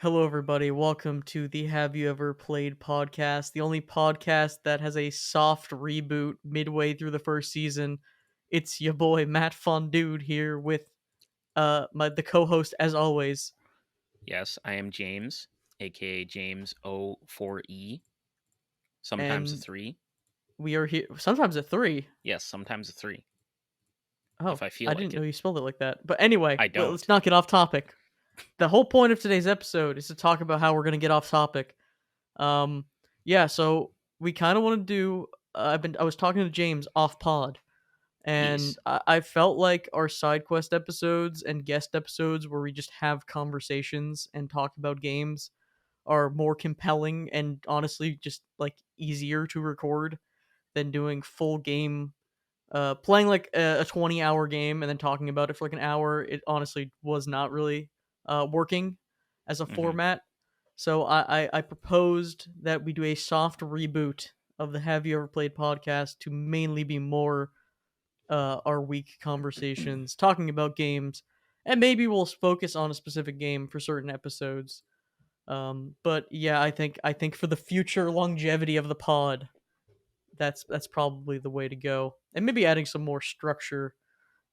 Hello, everybody. Welcome to the Have You Ever Played podcast, the only podcast that has a soft reboot midway through the first season. It's your boy Matt Fondude here with the co-host as always, Yes, I am James, aka James O4E. Sometimes a and 3. we are here sometimes at 3. Yes, sometimes a 3, Oh, if I feel I like didn't know it. you spelled it like that. But anyway, I let's don't. not get off topic. The whole point of today's episode is to talk about how we're gonna get off topic. Um, yeah, so we kind of want to do. I was talking to James off pod. And Yes. I felt like our side quest episodes and guest episodes where we just have conversations and talk about games are more compelling and honestly just like easier to record than doing full game playing like a 20-hour game and then talking about it for like an hour. It honestly was not really working as a hmm format. So I proposed that we do a soft reboot of the Have You Ever Played podcast to mainly be more our week conversations, talking about games, and maybe we'll focus on a specific game for certain episodes. But yeah, I think for the future longevity of the pod, that's probably the way to go, and maybe adding some more structure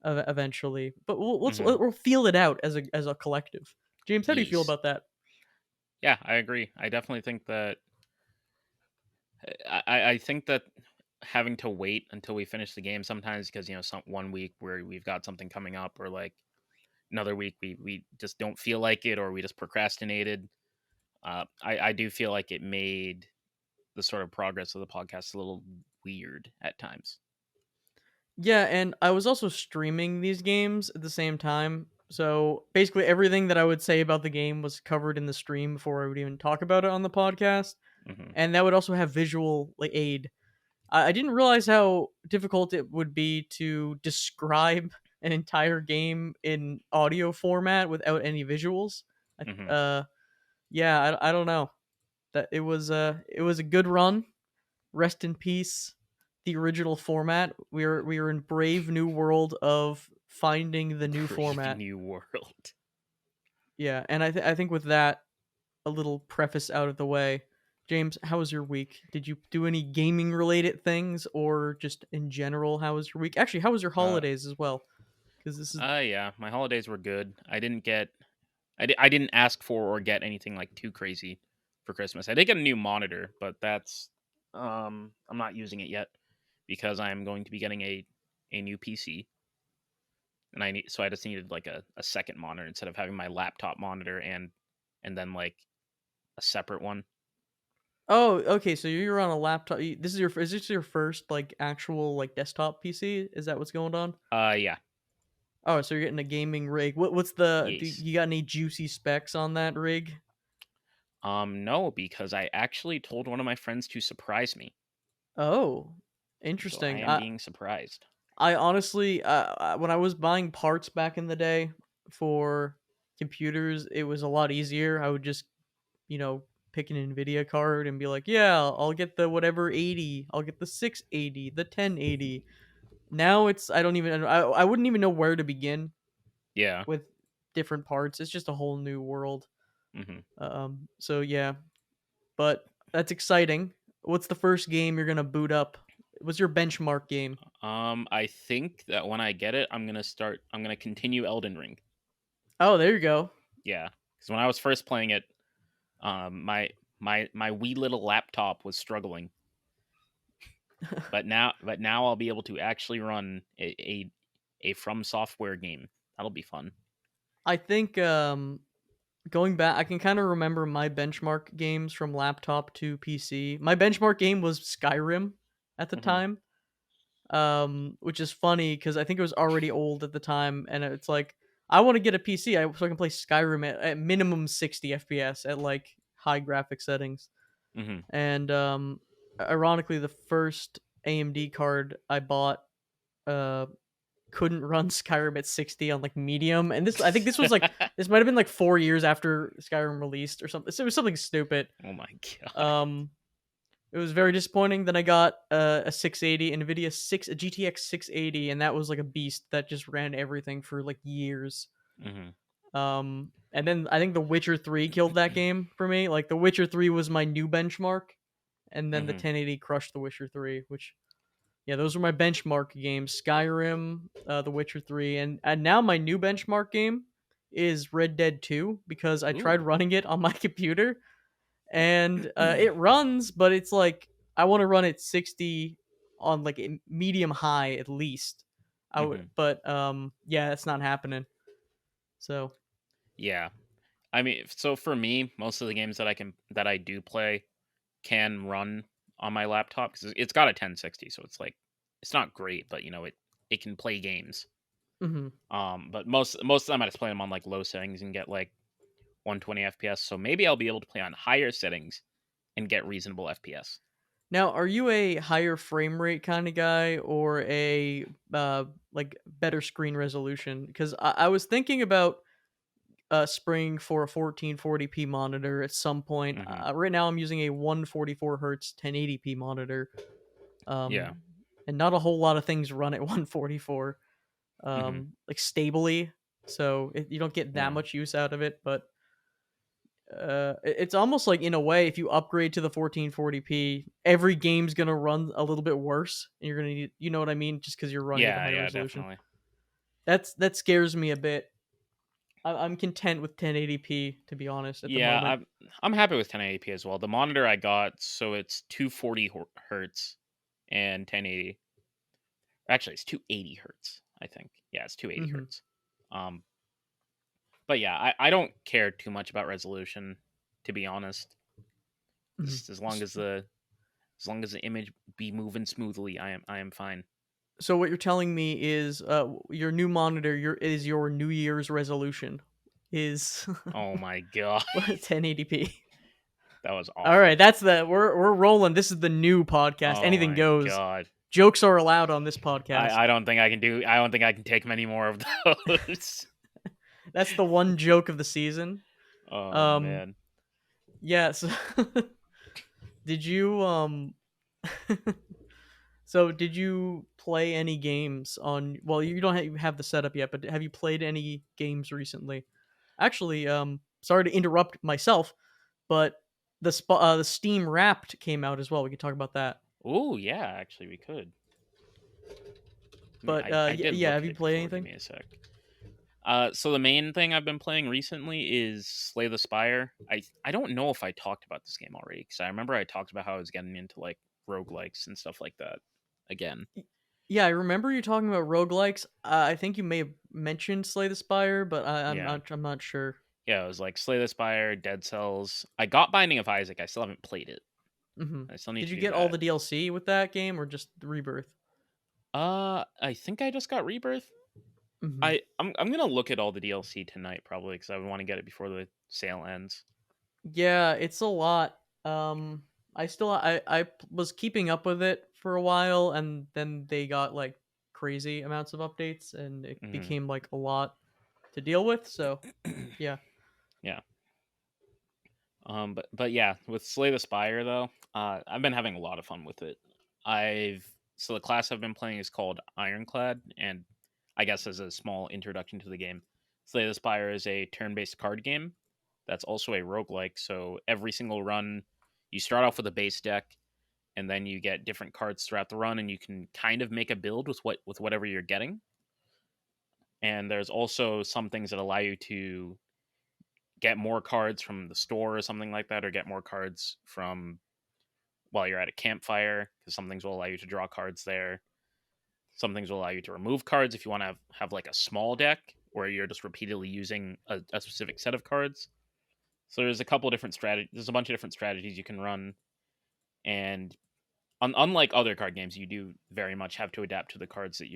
eventually. But hmm we'll feel it out as a collective. James, how do you feel Yes. about that? Yeah, I agree. I definitely think that. I think that having to wait until we finish the game sometimes because some one week where we've got something coming up or like another week we just don't feel like it or we just procrastinated. I do feel like it made the sort of progress of the podcast a little weird at times. Yeah, and I was also streaming these games at the same time. So basically, everything that I would say about the game was covered in the stream before I would even talk about it on the podcast. hmm And that would also have visual like aid. I didn't realize how difficult it would be to describe an entire game in audio format without any visuals. hmm Yeah, I don't know. That it was a good run. Rest in peace, the original format. We are in brave new world of finding the new Brave format. new world. Yeah, and I think with that a little preface out of the way, James, how was your week? Did you do any gaming related things or just in general how was your week? Actually, how was your Uh, holidays as well? Cuz this is yeah, my holidays were good. I didn't ask for or get anything like too crazy for Christmas. I did get a new monitor, but that's I'm not using it yet because I'm going to be getting a new PC, and I just needed like a second monitor instead of having my laptop monitor and then like a separate one. Oh, okay, so you're on a laptop. Is this your first like actual like desktop PC? Is that what's going on? Yeah, Oh, so you're getting a gaming rig. What's the do yes. you got any juicy specs on that rig? No, because I actually told one of my friends to surprise me, Oh, so I interesting. am I being surprised. I honestly, when I was buying parts back in the day for computers, it was a lot easier. I would just, you know, pick an Nvidia card and be like, yeah, I'll get the whatever 80, I'll get the 680, the 1080. Now I don't even, I wouldn't even know where to begin Yeah. with different parts. It's just a whole new world. hmm So yeah, but that's exciting. What's the first game you're gonna boot up? What's your benchmark game? I think that when I get it, I'm gonna continue Elden Ring. Oh, there you go. Yeah, because when I was first playing it, my wee little laptop was struggling, but now I'll be able to actually run a From Software game. That'll be fun. I think going back, I can kind of remember my benchmark games from laptop to PC. My benchmark game was Skyrim at the hmm time, which is funny because I think it was already old at the time, and it's like I want to get a PC so I can play Skyrim at minimum 60 FPS at like high graphic settings. hmm And ironically, the first AMD card I bought uh couldn't run Skyrim at 60 on like medium, and I think this was like this might have been like 4 years after Skyrim released or something. So it was something stupid. Oh my god. Um, it was very disappointing. Then I got a 680 Nvidia a GTX 680, and that was like a beast that just ran everything for like years. hmm And then I think The Witcher 3 killed that game for me. Like The Witcher 3 was my new benchmark, and then the Hmm. 1080 crushed The Witcher 3, which yeah, those were my benchmark games: Skyrim, The Witcher 3, and now my new benchmark game is Red Dead 2 because I tried Ooh. running it on my computer and it runs, but it's like I want to run it 60 on like a medium high at least. Hmm. But yeah, that's not happening. So Yeah. I mean, so for me, most of the games that I do play can run on my laptop because it's got a 1060, so it's like it's not great, but it can play games. mhm. But most of the time I just play them on like low settings and get like 120 FPS. So maybe I'll be able to play on higher settings and get reasonable FPS. Now, are you a higher frame rate kind of guy or a like better screen resolution? Because I was thinking about spring for a 1440p monitor at some point. Hmm. Right now, I'm using a 144 hertz 1080p monitor, Yeah. um, and not a whole lot of things run at 144 Hmm. like stably, so you don't get that Yeah. much use out of it. But it's almost like in a way, if you upgrade to the 1440p, every game's gonna run a little bit worse, and you're gonna need, you know what I mean, just because you're running at a Yeah. higher Yeah. resolution. Definitely. That scares me a bit. I'm content with 1080p, to be honest, at the Yeah. moment. I'm happy with 1080p as well. The monitor I got, so it's 240 hertz and 1080. Actually, it's 280 hertz. I think. Yeah, it's 280 Hmm. hertz. Um, but yeah, I don't care too much about resolution, to be honest. Hmm. Just as long as the image be moving smoothly, I am fine. So what you're telling me is, your new monitor, your New Year's resolution is Oh my god, 1080p. that was All right, awful. we're rolling. This is the new podcast. Oh Anything my goes. god. Jokes are allowed on this podcast. I don't think I can do. I don't think I can take many more of those. That's the one joke of the season. Oh Um, man. yeah. So did you so did you play any games on? Well, you don't have the setup yet, but have you played any games recently? Actually, sorry to interrupt myself, but the Steam Wrapped came out as well. We could talk about that. Oh yeah, actually we could. But I did yeah, look have at you it played before. Give anything? me a sec. So the main thing I've been playing recently is Slay the Spire. I don't know if I talked about this game already because I remember I talked about how I was getting into like roguelikes and stuff like that again. Yeah, I remember you talking about roguelikes. I think you may have mentioned Slay the Spire, but Yeah. I'm not sure. Yeah, it was like Slay the Spire, Dead Cells. I got Binding of Isaac. I still haven't played it. Hmm. I still need Did to you do get all that. the DLC with that game, or just the Rebirth? I think I just got Rebirth. Hmm. I'm gonna look at all the DLC tonight probably because I want to get it before the sale ends. Yeah, it's a lot. I was keeping up with it for a while, and then they got like crazy amounts of updates, and it Hmm. became like a lot to deal with. So yeah. Yeah. But yeah, with Slay the Spire though, I've been having a lot of fun with it. I've so the class I've been playing is called Ironclad, and I guess as a small introduction to the game, Slay the Spire is a turn-based card game that's also a roguelike. So every single run, you start off with a base deck, and then you get different cards throughout the run, and you can kind of make a build with whatever you're getting. And there's also some things that allow you to get more cards from the store or something like that, or get more cards from while you're at a campfire, because some things will allow you to draw cards there. Some things will allow you to remove cards if you want to have like a small deck where you're just repeatedly using a specific set of cards. So there's a couple different strategies. There's a bunch of different strategies you can run, and unlike other card games, you do very much have to adapt to the cards that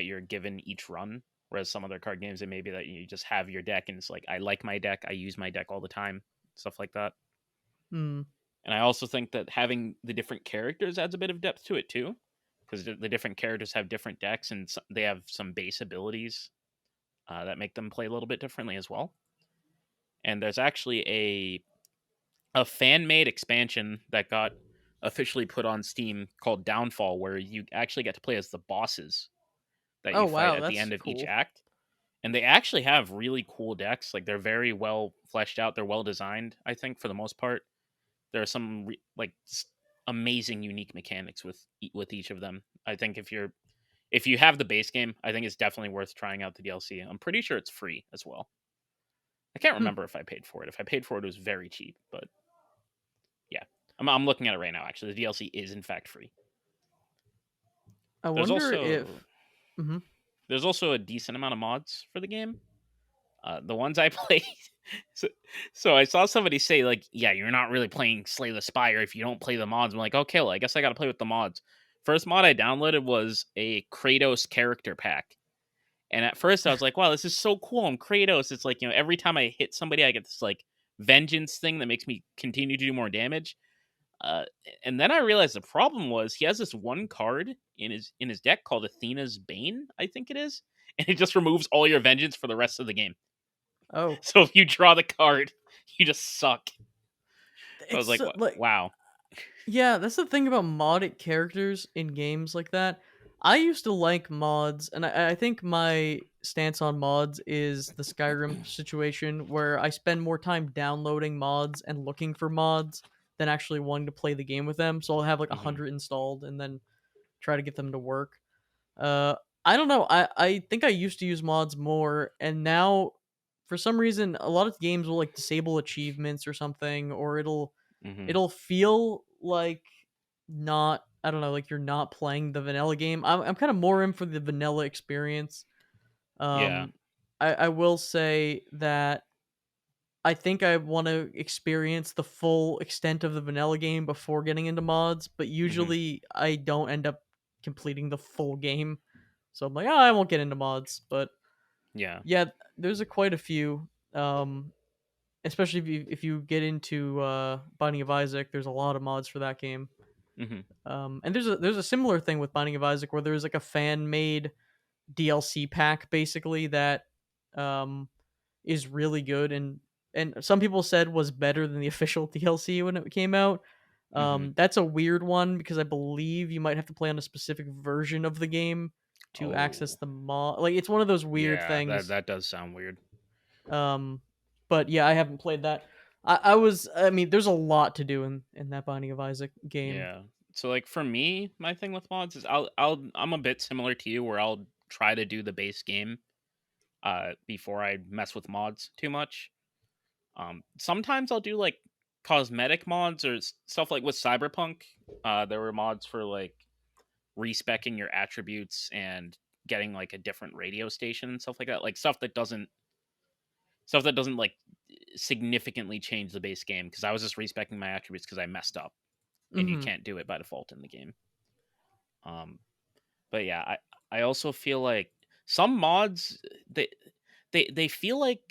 you're given each run. Whereas some other card games, it may be that you just have your deck and it's like, I like my deck, I use my deck all the time, stuff like that. Hmm. And I also think that having the different characters adds a bit of depth to it too, because the different characters have different decks and they have some base abilities that make them play a little bit differently as well. And there's actually a fan made expansion that got officially put on Steam called Downfall, where you actually get to play as the bosses that Oh you fight wow, at the that's end of each cool. act. and they actually have really cool decks. Like they're very well fleshed out. They're well designed. I think for the most part, there are some amazing, unique mechanics with each of them. I think if you have the base game, I think it's definitely worth trying out the DLC. I'm pretty sure it's free as well. I can't Hmm. remember if I paid for it. If I paid for it, it was very cheap. But yeah, I'm looking at it right now. Actually, the DLC is in fact free. I There's wonder if. also Mhm. there's also a decent amount of mods for the game. The ones I played. so, so I saw somebody say like, "Yeah, you're not really playing Slay the Spire if you don't play the mods." I'm like, "Okay, well, I guess I got to play with the mods." First mod I downloaded was a Kratos character pack, and at first I was like, "Wow, this is so cool! I'm Kratos." It's like, every time I hit somebody, I get this like vengeance thing that makes me continue to do more damage. Uh, and then I realized the problem was he has this one card in his deck called Athena's Bane, I think it is, and it just removes all your vengeance for the rest of the game. Oh, So if you draw the card, you just suck. So I was it's like, like wow. yeah, that's the thing about modded characters in games like that. I used to like mods, and I think my stance on mods is the Skyrim situation where I spend more time downloading mods and looking for mods than actually wanting to play the game with them. So I'll have like a Hmm. hundred installed and then try to get them to work. Uh, I don't know. I think I used to use mods more, and now for some reason a lot of games will like disable achievements or something, or Hmm. it'll feel like not, I don't know, like you're not playing the vanilla game. I'm kind of more in for the vanilla experience. Yeah. Um, I will say that I think I want to experience the full extent of the vanilla game before getting into mods, but Hmm. usually I don't end up completing the full game. So I'm like, oh, I won't get into mods. But Yeah. yeah, there's quite a few. Especially if you get into Binding of Isaac, there's a lot of mods for that game. Hmm. And there's a similar thing with Binding of Isaac where there's like a fan made DLC pack basically that um is really good, and some people said was better than the official DLC when it came out. Hmm. That's a weird one because I believe you might have to play on a specific version of the game to access Oh, the mod. Like it's one of those weird yeah. That things. that does sound weird. Um, but yeah, I haven't played that. I mean, there's a lot to do in that Binding of Isaac game. Yeah. So like for me, my thing with mods is I'm a bit similar to you where I'll try to do the base game before I mess with mods too much. Sometimes I'll do like cosmetic mods or stuff like with Cyberpunk. There were mods for like respecking your attributes and getting like a different radio station and stuff like that. Like stuff that doesn't like significantly change the base game because I was just respecting my attributes because I messed up and you Hmm. can't do it by default in the game. Um, but yeah, I also feel like some mods they feel like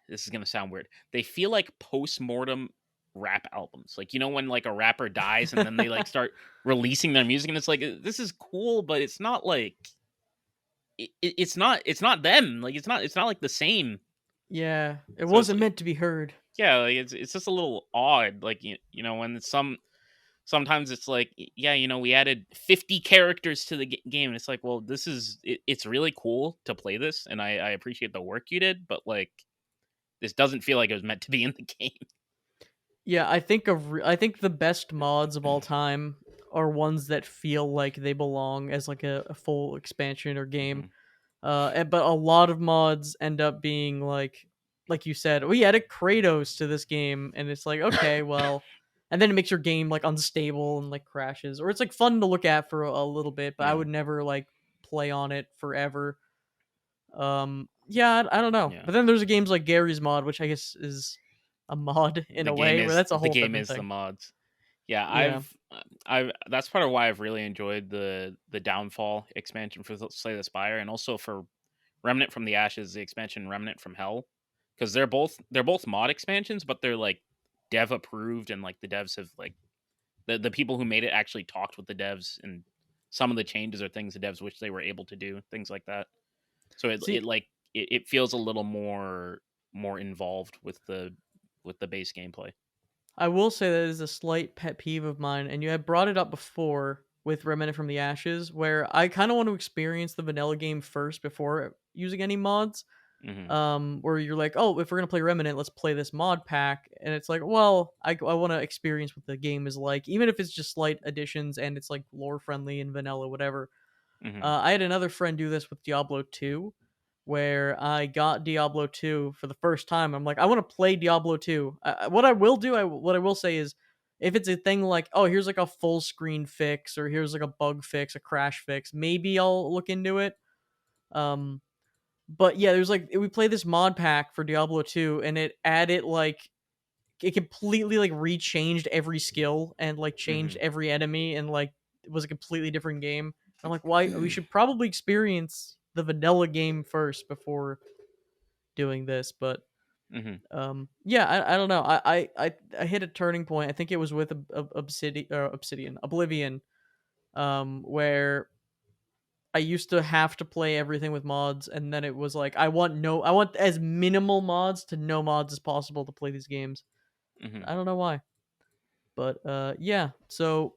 this is gonna sound weird. They feel like post mortem rap albums. Like when like a rapper dies and then they like start releasing their music and it's like this is cool, but it's not like it's not them. Like it's not like the same. Yeah, it So it's wasn't like meant to be heard. yeah, like it's just a little odd. Like when it's sometimes it's like yeah, we added 50 characters to the game and it's like well it's really cool to play this and I appreciate the work you did, but like this doesn't feel like it was meant to be in the game. Yeah, I think the best mods of all time are ones that feel like they belong as like a full expansion or game. Hmm. But a lot of mods end up being like you said, we added Kratos to this game, and it's like okay, well, and then it makes your game like unstable and like crashes, or it's like fun to look at for a little bit, but I Yeah, would never like play on it forever. Yeah, I don't know. yeah. But then there's games like Gary's mod, which I guess is a mod in The a game way, where is that's a the whole game different is the thing. mods. Yeah, Yeah. I've that's part of why I've really enjoyed the Downfall expansion for Slay the Spire, and also for Remnant from the Ashes, the expansion Remnant from Hell, because they're both mod expansions, but they're like dev approved, and like the devs have like the people who made it actually talked with the devs, and some of the changes are things the devs wish they were able to do, things like that. So See, it feels a little more involved with the base gameplay. I will say that is a slight pet peeve of mine, and you had brought it up before. with Remnant from the Ashes, where I kind of want to experience the vanilla game first before using any mods. Hmm. Where you're like, oh, if we're gonna play Remnant, let's play this mod pack, and it's like, well, I want to experience what the game is like, even if it's just slight additions and it's like lore friendly and vanilla, whatever. Hmm. I had another friend do this with Diablo 2, where I got Diablo 2 for the first time. I'm like, I want to play Diablo 2. What I will do, what I will say is, if it's a thing like, oh, here's like a full screen fix, or here's like a bug fix, a crash fix, maybe I'll look into it. Um, but yeah, there's like we play this mod pack for Diablo 2, and it added like it completely like rechanged every skill and like changed Hmm. every enemy, and like it was a completely different game. I'm like, why? We should probably experience the vanilla game first before doing this. But Hmm. yeah, I don't know. I hit a turning point. I think it was with Obsidian Oblivion, where I used to have to play everything with mods, and then it was like I want as minimal mods to no mods as possible to play these games. Hmm. I don't know why, but yeah. So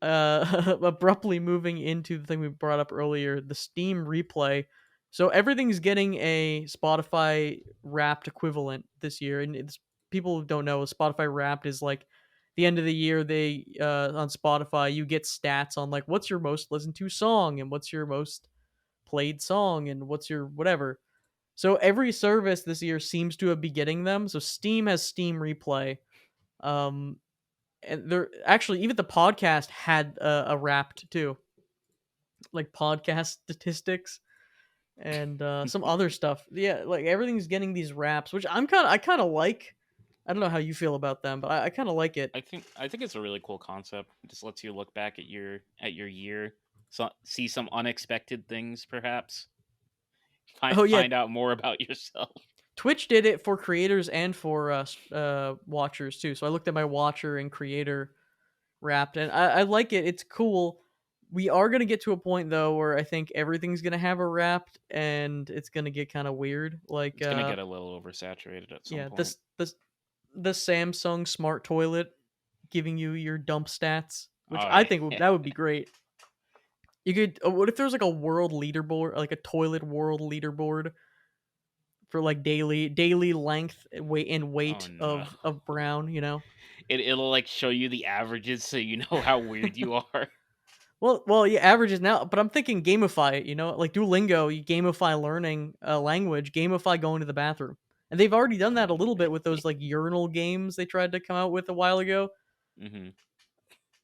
abruptly moving into the thing we brought up earlier, the Steam replay. So everything's getting a Spotify Wrapped equivalent this year, and it's people who don't know, Spotify Wrapped is like the end of the year. They on Spotify you get stats on like what's your most listened to song and what's your most played song and what's your whatever. So every service this year seems to be getting them. So Steam has Steam Replay. Um, and they're actually even the podcast had a Wrapped too, like podcast statistics and some other stuff. Yeah, like everything's getting these wraps, which I kind of like. I don't know how you feel about them, but I kind of like it. I think it's a really cool concept. It just lets you look back at your year, so see some unexpected things, perhaps Oh yeah, find out more about yourself. Twitch did it for creators and for watchers too. So I looked at my watcher and creator wrapped, and I like it. It's cool. We are gonna get to a point though where I think everything's gonna have a wrapped, and it's gonna get kind of weird. Like It's gonna get a little oversaturated at some yeah, point. the Samsung smart toilet giving you your dump stats, which Oh I think yeah. that would be great. You could. What if there was like a world leaderboard, like a toilet world leaderboard for like daily length, weight and Oh weight no. of brown? You know. It'll like show you the averages so you know how weird you are. Well, yeah, averages now, but I'm thinking gamify it. You know, like Duolingo, you gamify learning a language, gamify going to the bathroom, and they've already done that a Oh little bit man. with those like urinal games they tried to come out with a while ago. Hmm.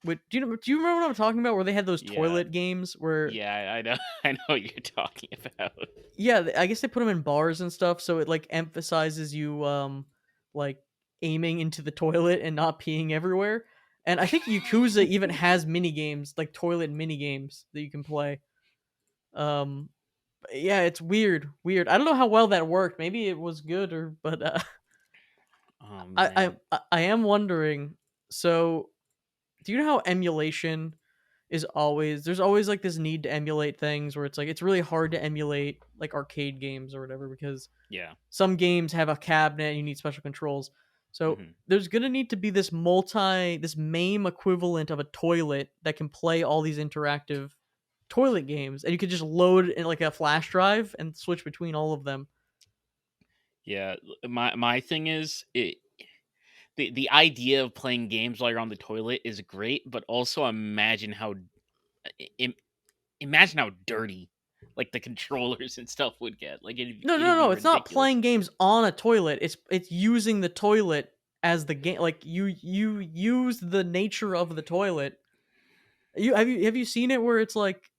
Do you remember what I'm talking about? Where they had those Yeah. toilet games where Yeah, I know. I know what you're talking about. yeah, I guess they put them in bars and stuff, so it like emphasizes you like aiming into the toilet and not peeing everywhere. And I think Yakuza even has mini games, like toilet mini games that you can play. Um, yeah, it's weird. I don't know how well that worked. Maybe it was good, or but Oh I man. I am wondering. So, do you know how emulation is always there's always like this need to emulate things where it's like it's really hard to emulate like arcade games or whatever because Yeah. some games have a cabinet and you need special controls. So Hmm. there's gonna need to be this MAME equivalent of a toilet that can play all these interactive toilet games, and you could just load in like a flash drive and switch between all of them. Yeah. My thing is the idea of playing games while you're on the toilet is great, but also im- imagine how dirty like the controllers and stuff would get. Like it'd be No. It's not ridiculous. playing games on a toilet. It's using the toilet as the game. Like you use the nature of the toilet. Have you seen it where it's like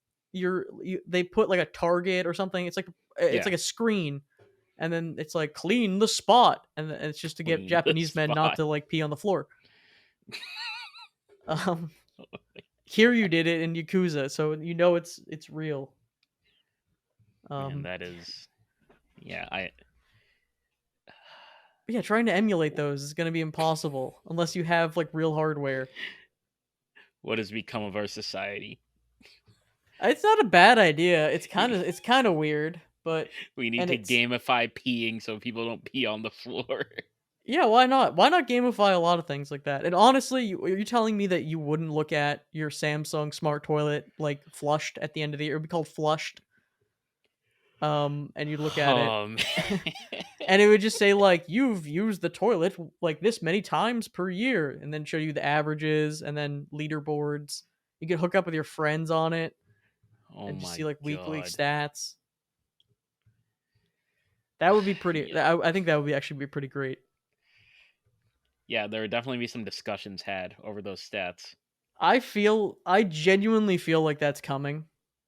they put like a target or something. It's Yeah. like a screen, and then it's like clean the spot, and it's just to get Clean the Japanese men not spot. to like pee on the floor. Um, Here you did it in Yakuza, so you know it's real. Man, Um, that is yeah, I yeah, trying to emulate those is gonna be impossible unless you have like real hardware. what has become of our society? It's not a bad idea. It's kind of weird, but We need and to it's gamify peeing so people don't pee on the floor. Yeah, why not? Why not gamify a lot of things like that? And honestly, are you telling me that you wouldn't look at your Samsung smart toilet like flushed at the end of the year? It would be called flushed. And you'd look at it, Um, and it would just say like you've used the toilet like this many times per year, and then show you the averages and then leaderboards. You could hook up with your friends on it oh and just my see like weekly god. stats. That would be pretty. Yeah. I think that would be actually be pretty great. Yeah, there would definitely be some discussions had over those stats. I genuinely feel like that's coming,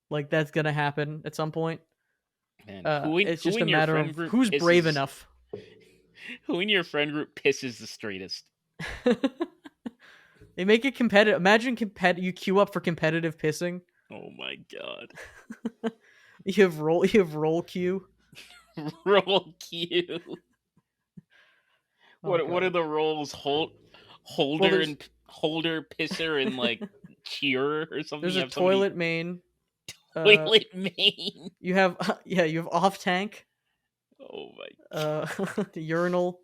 like that's gonna happen at some point. Man, who in It's who just a in your matter friend of group who's brave pisses enough. who in your friend group pisses the straightest? They make it competitive. Imagine you queue up for competitive pissing. Oh my god. You have roll queue. Roll Q. Oh What are god. the roles? Well, Holder and holder, pisser, and like cheerer or something. there's You a have somebody toilet main. Uh, toilet main. you have yeah, you have off tank. Oh my Uh, the urinal.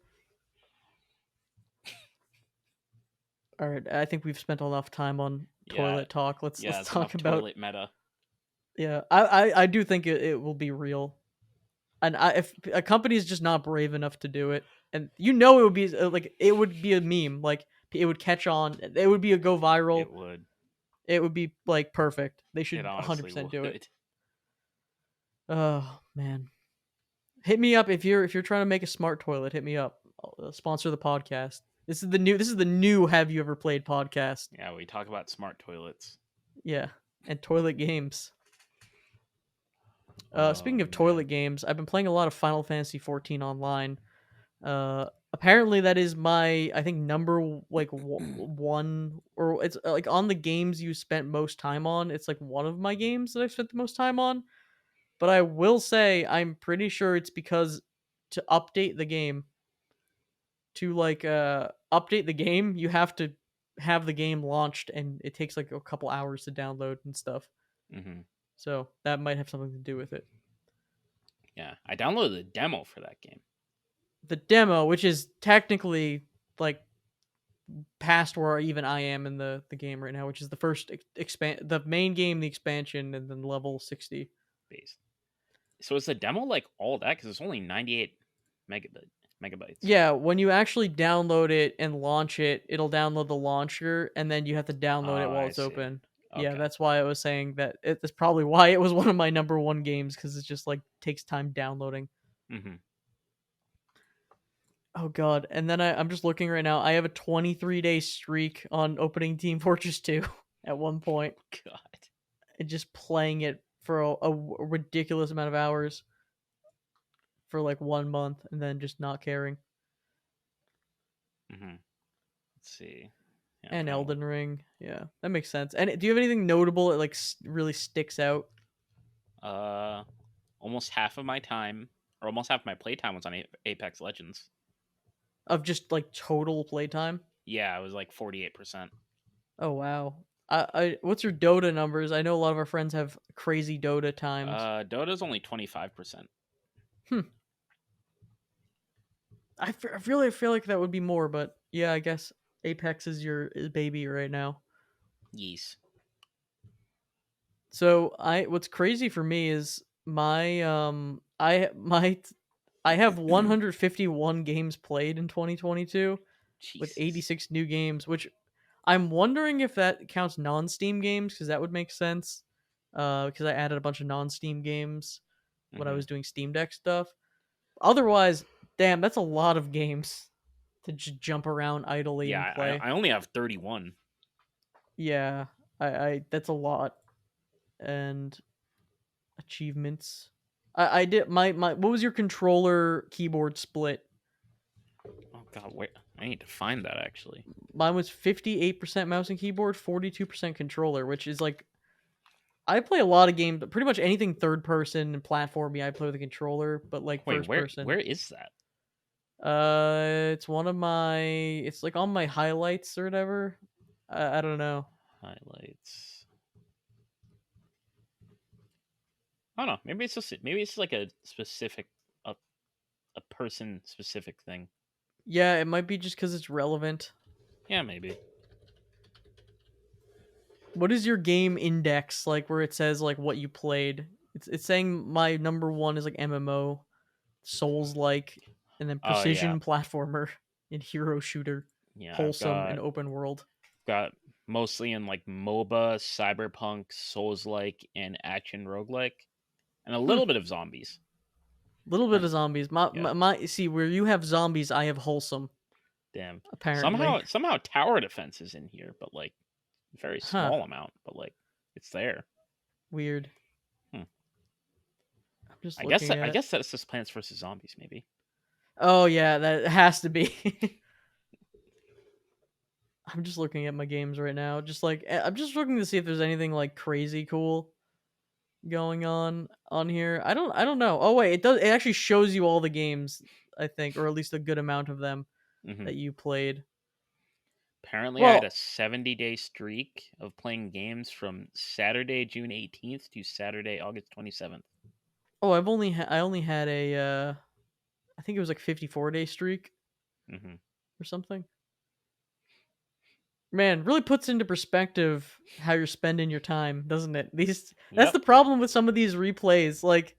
All right, I think we've spent enough time on yeah, toilet talk. yeah. Let's It's talk enough about toilet meta. yeah. I do think it will be real, and if a company is just not brave enough to do it, and it would be like it would be a meme, like it would catch on, it would be a go viral. It would. It would be like perfect. They It should honestly 100% do it. would. Oh man, hit me up if you're trying to make a smart toilet. Hit me up. I'll sponsor the podcast. This is the new Have You Ever Played podcast. Yeah, we talk about smart toilets. Yeah, and toilet games. Oh Speaking of man. toilet games, I've been playing a lot of Final Fantasy 14 online. Apparently that is my I think number like one, or it's like on the games you spent most time on. It's like one of my games that I've spent the most time on. But I will say I'm pretty sure it's because to update the game, update the game, you have to have the game launched, and it takes like a couple hours to download and stuff. hmm So that might have something to do with it. Yeah, I downloaded the demo for that game. The demo, which is technically like past where even I am in the game right now, which is the first expand the main game, the expansion, and then level 60. Based. So is the demo like all that? Because it's only 98 megabytes. Yeah, when you actually download it and launch it, it'll download the launcher, and then you have to download it Oh, while I it's see. open. Yeah, Okay. that's why I was saying that. That's probably why it was one of my number one games, because it's just like takes time downloading. Mm-hmm. Oh god! And then I'm just looking right now. I have a 23-day streak on opening Team Fortress 2 at one point, God. and just playing it for a ridiculous amount of hours for like 1 month, and then just not caring. Mm-hmm. Let's see. Yeah, I'm And trying to look. Elden Ring, yeah, that makes sense. And do you have anything notable that like really sticks out? Uh, almost half of my time, or almost half of my playtime was on Apex Legends. Of just like total playtime? Yeah, it was like 48%. Oh wow. What's your Dota numbers? I know a lot of our friends have crazy Dota times. Dota's only 25%. Hmm. I really feel like that would be more, but yeah, I guess Apex is your baby right now. Yes. So what's crazy for me is I have 151 games played in 2022 with Jesus. 86 new games, which I'm wondering if that counts non-Steam games, because that would make sense. Because I added a bunch of non-Steam games when I Mm-hmm. was doing Steam Deck stuff. Otherwise, damn, that's a lot of games to just jump around idly Yeah, and play. I only have 31. Yeah, I that's a lot. And achievements. I did my what was your controller keyboard split? Oh God, wait, I need to find that actually. Mine was 58% mouse and keyboard, 42% controller, which is like I play a lot of games, pretty much anything third person and platformy I play with a controller, but like Wait, first person. where is that? It's one of my it's like on my highlights or whatever. I don't know. Highlights. I don't know. Maybe it's like a specific a person specific thing. Yeah, it might be just because it's relevant. Yeah, maybe. What is your game index like where it says like what you played? It's saying my number one is like MMO, Souls like, and then Oh yeah, precision platformer and hero shooter, yeah. I've wholesome and open world. got mostly in like MOBA, cyberpunk, Souls like, and action roguelike, and a Hmm. little bit of zombies. Little bit Uh, of zombies. My, yeah, my my see where you have zombies, I have wholesome. damn. Apparently, Somehow tower defense is in here, but like very huh? small amount, but like it's there. Weird. Hmm. I'm just looking I at. guess that's just Plants vs Zombies, maybe. Oh yeah, that has to be. I'm just looking at my games right now. Just like I'm just looking to see if there's anything like crazy cool going on here. I don't know. Oh wait, it actually shows you all the games, I think, or at least a good amount of them Hmm. that you played. Apparently, I had a Well, 70-day streak of playing games from Saturday, June 18th to Saturday, August 27th. oh, I only had a I think it was like 54-day streak Hmm. or something. Man, really puts into perspective how you're spending your time, doesn't it? These That's Yep. the problem with some of these replays. Like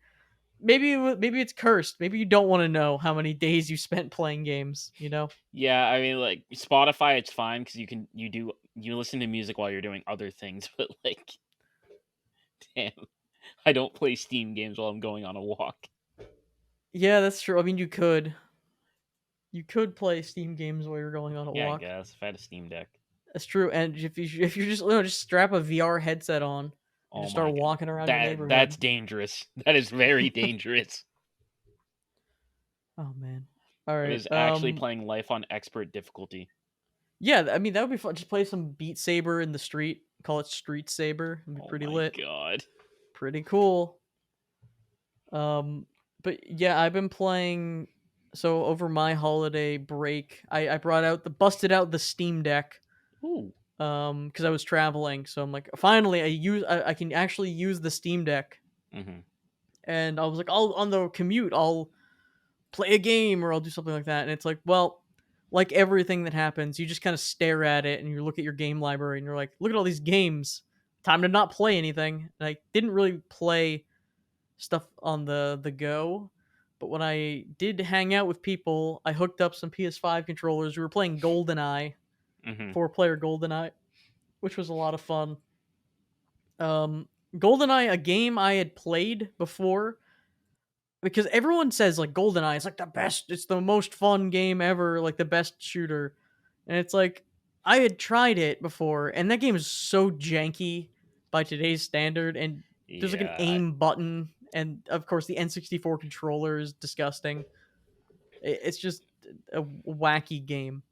maybe it's cursed. Maybe you don't want to know how many days you spent playing games. You know? Yeah, I mean, like Spotify, it's fine because you listen to music while you're doing other things, but like, damn, I don't play Steam games while I'm going on a walk. Yeah, that's true. I mean, you could play Steam games while you're going on a Yeah, I walk. guess if I had a Steam Deck. That's true. And if you just just strap a VR headset on and Oh just my start god, walking around your that's neighborhood. dangerous. That is very dangerous. Oh man. All I right. was actually playing Life on Expert difficulty. Yeah, I mean that would be fun. Just play some Beat Saber in the street. Call it Street Saber. It'd be Oh pretty my lit. god. Pretty cool. Um, but yeah, I've been playing. So over my holiday break, I busted out the Steam Deck. Ooh. Because I was traveling, so I'm like, finally, I can actually use the Steam Deck. Hmm. And I was like, I'll on the commute, I'll play a game or I'll do something like that. And it's like, well, like everything that happens, you just kind of stare at it and you look at your game library and you're like, look at all these games. Time to not play anything. And I didn't really play stuff on the go. But when I did hang out with people, I hooked up some PS5 controllers. We were playing GoldenEye, Hmm. 4-player GoldenEye, which was a lot of fun. GoldenEye, a game I had played before, because everyone says like GoldenEye is like the best, it's the most fun game ever, like the best shooter. And it's like I had tried it before and that game is so janky by today's standard and there's like an Yeah, aim button and of course the N64 controller is disgusting. It's just a wacky game.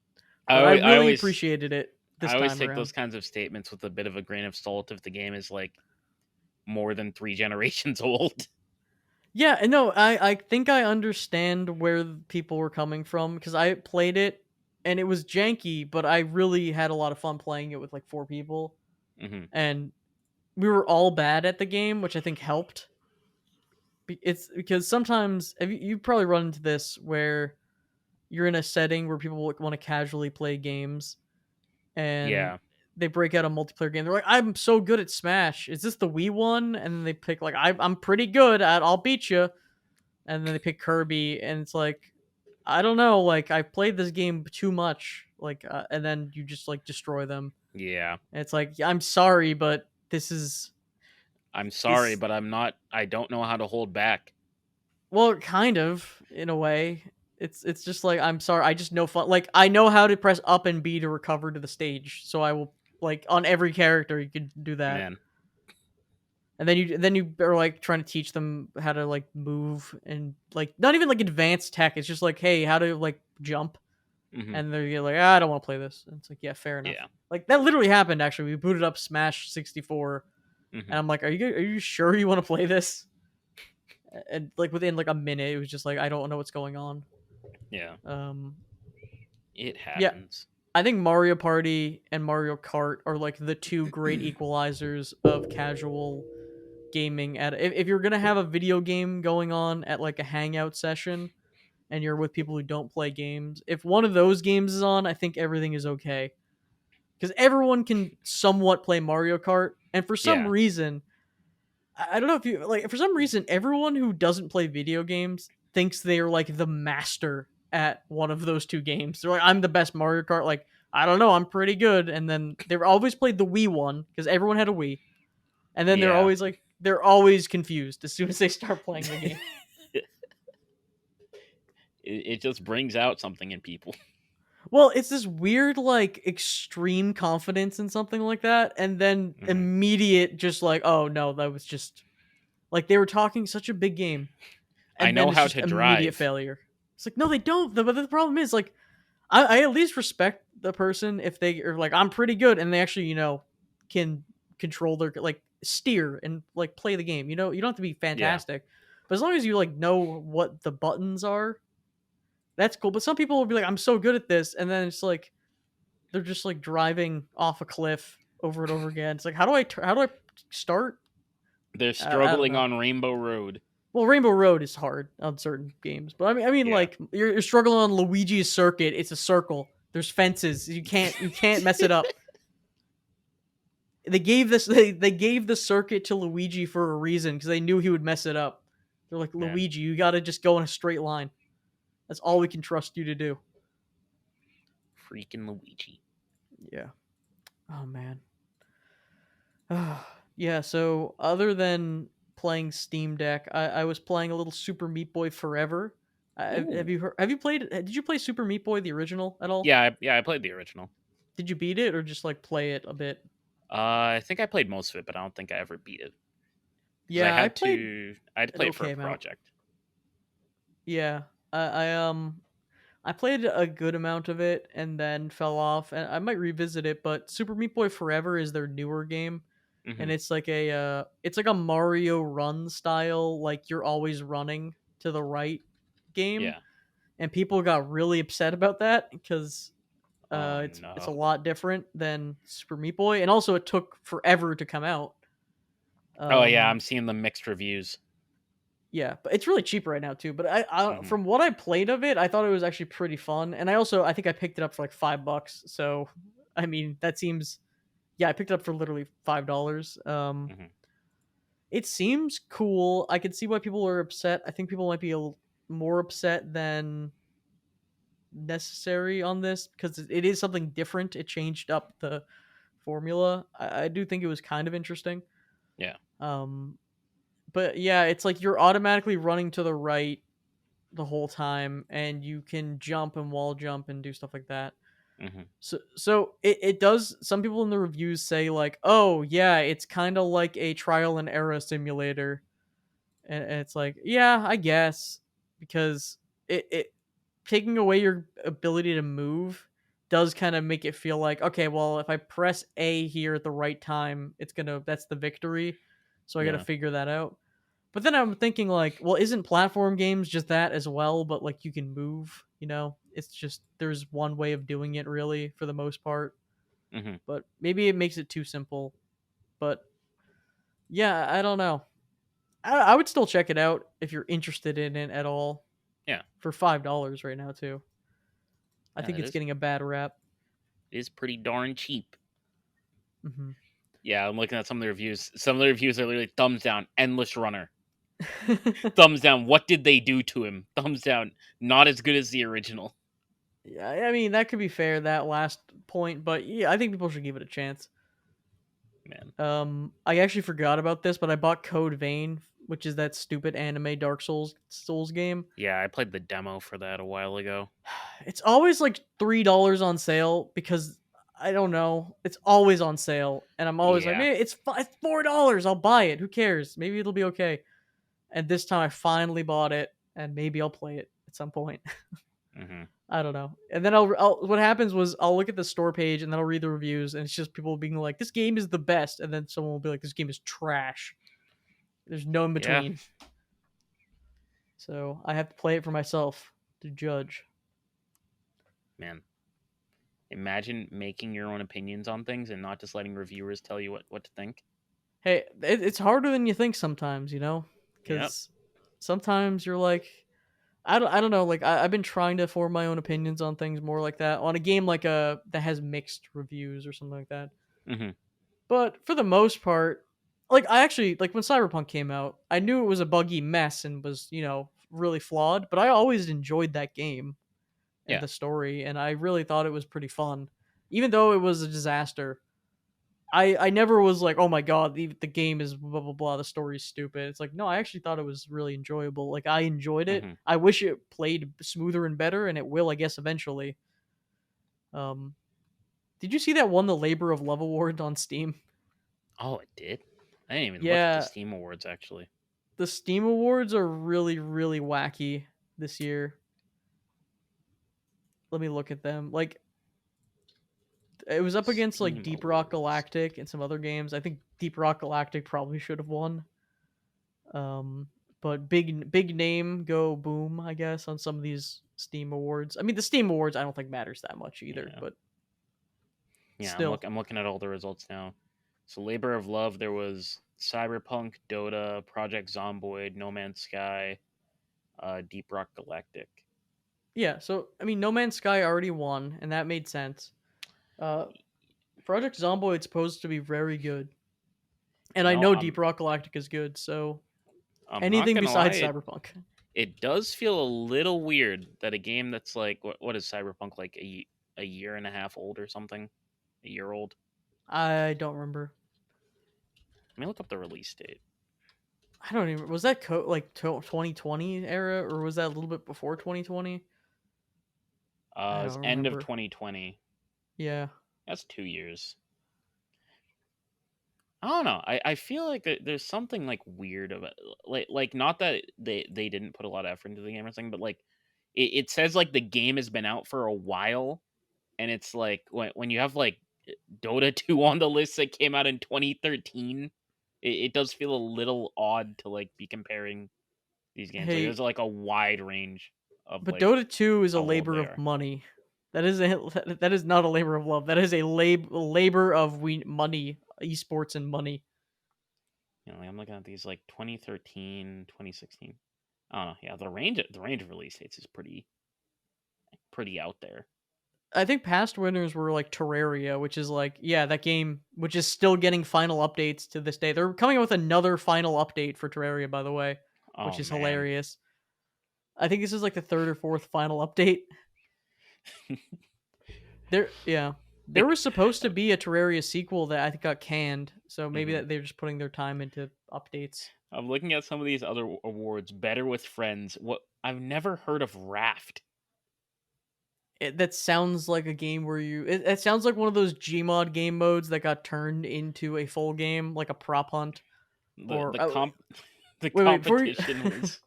But I I really always appreciated it I this always time take those around. kinds of statements with a bit of a grain of salt if the game is like more than 3 generations old. Yeah, and no, I think I understand where people were coming from because I played it and it was janky, but I really had a lot of fun playing it with like four people, Hmm. and we were all bad at the game, which I think helped. It's because sometimes you probably run into this where you're in a setting where people want to casually play games and Yeah. they break out a multiplayer game. They're like, "I'm so good at Smash. Is this the Wii one?" And then they pick like, "I'm pretty good at. I'll beat you." And then they pick Kirby, and it's like, I don't know, like I played this game too much, like, and then you just like destroy them. Yeah. And it's like, yeah, I'm sorry, but I'm sorry, this, but I don't know how to hold back. well, kind of in a way. It's just like I'm sorry, I just know fun. Like I know how to press up and B to recover to the stage, so I will like on every character you could do that. Man. And then you are like trying to teach them how to like move and like not even like advanced tech. It's just like, hey, how to like jump. Hmm. And they're like, I don't want to play this. And it's like, yeah, fair enough. Yeah. Like that literally happened. Actually, we booted up Smash 64, Hmm. and I'm like, are you sure you want to play this? And like within like a minute, it was just like, I don't know what's going on. Yeah. Um, It yeah, happens. I think Mario Party and Mario Kart are like the two great equalizers of casual gaming. If you're gonna have a video game going on at like a hangout session, and you're with people who don't play games, if one of those games is on, I think everything is okay. Because everyone can somewhat play Mario Kart, and for some Yeah. reason, I don't know if you like. For some reason, everyone who doesn't play video games thinks they're like the master at one of those two games. They're like, I'm the best Mario Kart. Like, I don't know, I'm pretty good. And then they've always played the Wii one because everyone had a Wii. And then Yeah. they're always confused as soon as they start playing the game. It just brings out something in people. Well, it's this weird, like, extreme confidence in something like that, and then Mhm. immediate, just like, oh no, that was just like they were talking such a big game, I and know then it's how just to immediate drive. failure. It's like, no, they don't. But the problem is, like, I at least respect the person if they are like, I'm pretty good, and they actually, can control their like steer and like play the game. You know, you don't have to be Yeah. fantastic, but as long as you like know what the buttons are, that's cool. But some people will be like, I'm so good at this, and then it's like they're just like driving off a cliff over and over again. It's like, how do I start? They're I don't struggling know. on Rainbow Road. Well, Rainbow Road is hard on certain games, but I mean, Yeah. like you're struggling on Luigi's Circuit. It's a circle. There's fences. You can't mess it up. They gave the circuit to Luigi for a reason because they knew he would mess it up. They're like, Man. Luigi, you got to just go in a straight line. That's all we can trust you to do. Freaking Luigi. Yeah. Oh man. Yeah. So other than playing Steam Deck, I was playing a little Super Meat Boy Forever. Have Ooh. you heard? Have you played? Did you play Super Meat Boy the original at all? Yeah, I played the original. Did you beat it or just like play it a bit? I think I played most of it, but I don't think I ever beat it. Because Yeah, I played I had to an play it for okay a amount. project. Yeah, I played a good amount of it and then fell off, and I might revisit it. But Super Meat Boy Forever is their newer game, Hmm. and it's like a Mario Run style, like you're always running to the right game, Yeah. and people got really upset about that because Oh it's a no. lot different than Super Meat Boy, and also it took forever to come out. Oh yeah, I'm Um, seeing the mixed reviews. yeah, but it's really cheap right now too. But I Hmm. from what I played of it, I thought it was actually pretty fun, and I think I picked it up for like $5. So, I mean, that seems yeah, I picked it up for literally $5. Hmm. It seems cool. I can see why people are upset. I think people might be more upset than necessary on this because it is something different. It changed up the formula. I do think it was kind of interesting. Yeah. Um, but yeah, it's like you're automatically running to the right the whole time, and you can jump and wall jump and do stuff like that. Hmm. So it does. Some people in the reviews say like, oh yeah, it's kind of like a trial and error simulator, and it's like, yeah, I guess, because it taking away your ability to move does kind of make it feel like, okay, well, if I press A here at the right time, that's the victory. So I got to Yeah. figure that out. But then I'm thinking like, well, isn't platform games just that as well? But like you can move, it's just there's one way of doing it really for the most part. Hmm. But maybe it makes it too simple. But yeah, I don't know. I would still check it out if you're interested in it at all Yeah. for $5 right now too. I Yeah. think It it's getting a bad rap. is pretty darn cheap. Hmm. Yeah, I'm looking at some of the reviews. Some of the reviews are literally thumbs down, endless runner. Thumbs down, what did they do to him? Thumbs down, not as good as the original. Yeah, I mean that could be fair that last point, but yeah, I think people should give it a chance. Man. I actually forgot about this, but I bought Code Vein, which is that stupid anime Dark Souls game. Yeah, I played the demo for that a while ago. It's always like $3 on sale because I don't know. It's always on sale, and I'm always like, Yeah. man, it's $4. I'll buy it. Who cares? Maybe it'll be okay. And this time I finally bought it, and maybe I'll play it at some point. Hmm. I don't know. And then what happens was I'll look at the store page and then I'll read the reviews, and it's just people being like, "This game is the best," and then someone will be like, "This game is trash." There's no in Yeah. between. So I have to play it for myself to judge. Man. Imagine making your own opinions on things and not just letting reviewers tell you what to think. Hey, it's harder than you think sometimes, Yep. because sometimes you're like, I don't know. Like I've been trying to form my own opinions on things more like that on a game like that has mixed reviews or something like that. Hmm. But for the most part, like I actually like when Cyberpunk came out, I knew it was a buggy mess and was really flawed. But I always enjoyed that game and Yeah. the story, and I really thought it was pretty fun, even though it was a disaster. I never was like, oh my god, the game is blah blah blah, the story's stupid. It's like, no, I actually thought it was really enjoyable. Like I enjoyed it. Hmm. I wish it played smoother and better, and it will, I guess, eventually. Um, did you see that won the Labor of Love award on Steam? Oh, it did. I didn't even look at the Yeah, Steam Awards actually. the Steam awards are really really wacky this year. Let me look at them. Like it was up against like Steam Deep Rock Awards. Galactic and some other games. I think Deep Rock Galactic probably should have won. But big name go boom, I guess, on some of these Steam awards. I mean, the Steam awards I don't think matters that much either, Yeah. but Yeah, still. I'm looking at all the results now. So Labor of Love, there was Cyberpunk, Dota, Project Zomboid, No Man's Sky, Deep Rock Galactic. Yeah, so I mean, No Man's Sky already won, and that made sense. Uh, Project Zomboid's supposed to be very good, and You I know, know Deep Rock Galactic is good. So I'm not anything gonna lie, besides Cyberpunk, it does feel a little weird that a game that's like what is Cyberpunk, like a year and a half old or something, a year old. I don't remember. Let me look up the release date. I don't even was that 2020 era or was that a little bit before 2020? I It's don't end of remember. 2020. Yeah, That's 2 years. I don't know. I feel like there's something like weird about, like not that they didn't put a lot of effort into the game or something, but like it says like the game has been out for a while, and it's like when you have like Dota 2 on the list that came out in 2013, it does feel a little odd to like be comparing these games. Like hey, there's like a wide range of but like Dota 2 is a how old labor they of are. money. That is not a labor of love. That is a labor of money, esports and money. You know, like I'm looking at these like 2013, 2016. I don't know. Yeah, the range of release dates is pretty out there. I think past winners were like Terraria, which is like that game, which is still getting final updates to this day. They're coming out with another final update for Terraria, by the way, which Oh is man. hilarious. I think this is like the third or fourth final update. There Like, was supposed to be a Terraria sequel that I think got canned, so maybe mhm. that they're just putting their time into updates. I'm looking at some of these other awards. Better with Friends. What, I've never heard of Raft. That sounds like a game where it sounds like one of those Gmod game modes that got turned into a full game, like a prop hunt. The Or the comp the wait, before you, competition was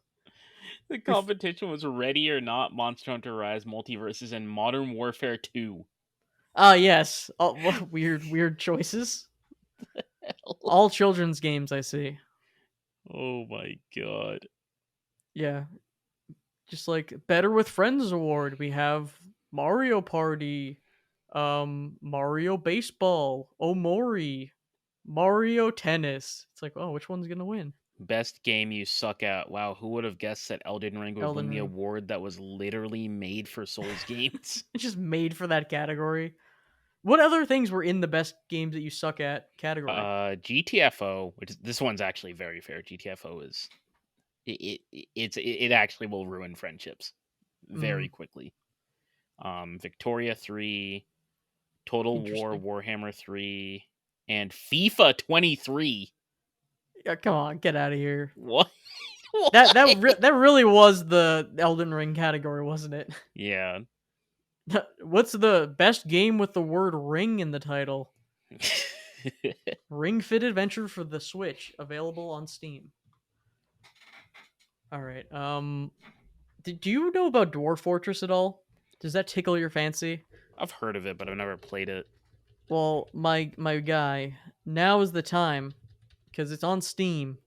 the competition was Ready or Not, Monster Hunter Rise, Multiverses, and Modern Warfare 2. yes, weird choices. All children's games, I see. Oh my god. Yeah, just like Better with Friends award, we have Mario Party, Mario Baseball, Omori, Mario Tennis. It's like, oh, which one's gonna win? Best game you suck at. Wow, who would have guessed that Elden Ring would Elden win the Ring. award that was literally made for Souls games? It's just made for that category. What other things were in the best games that you suck at category? GTFO, which this one's actually very fair. GTFO is it actually will ruin friendships very Mm, quickly. Victoria 3, Total War interesting. Warhammer 3, and FIFA 23. Yeah, come on, get out of here. What? That really was the Elden Ring category, wasn't it? Yeah. What's the best game with the word ring in the title? Ring Fit Adventure for the Switch, available on Steam. All right. Do you know about Dwarf Fortress at all? Does that tickle your fancy? I've heard of it, but I've never played it. Well, my guy, now is the time because it's on Steam.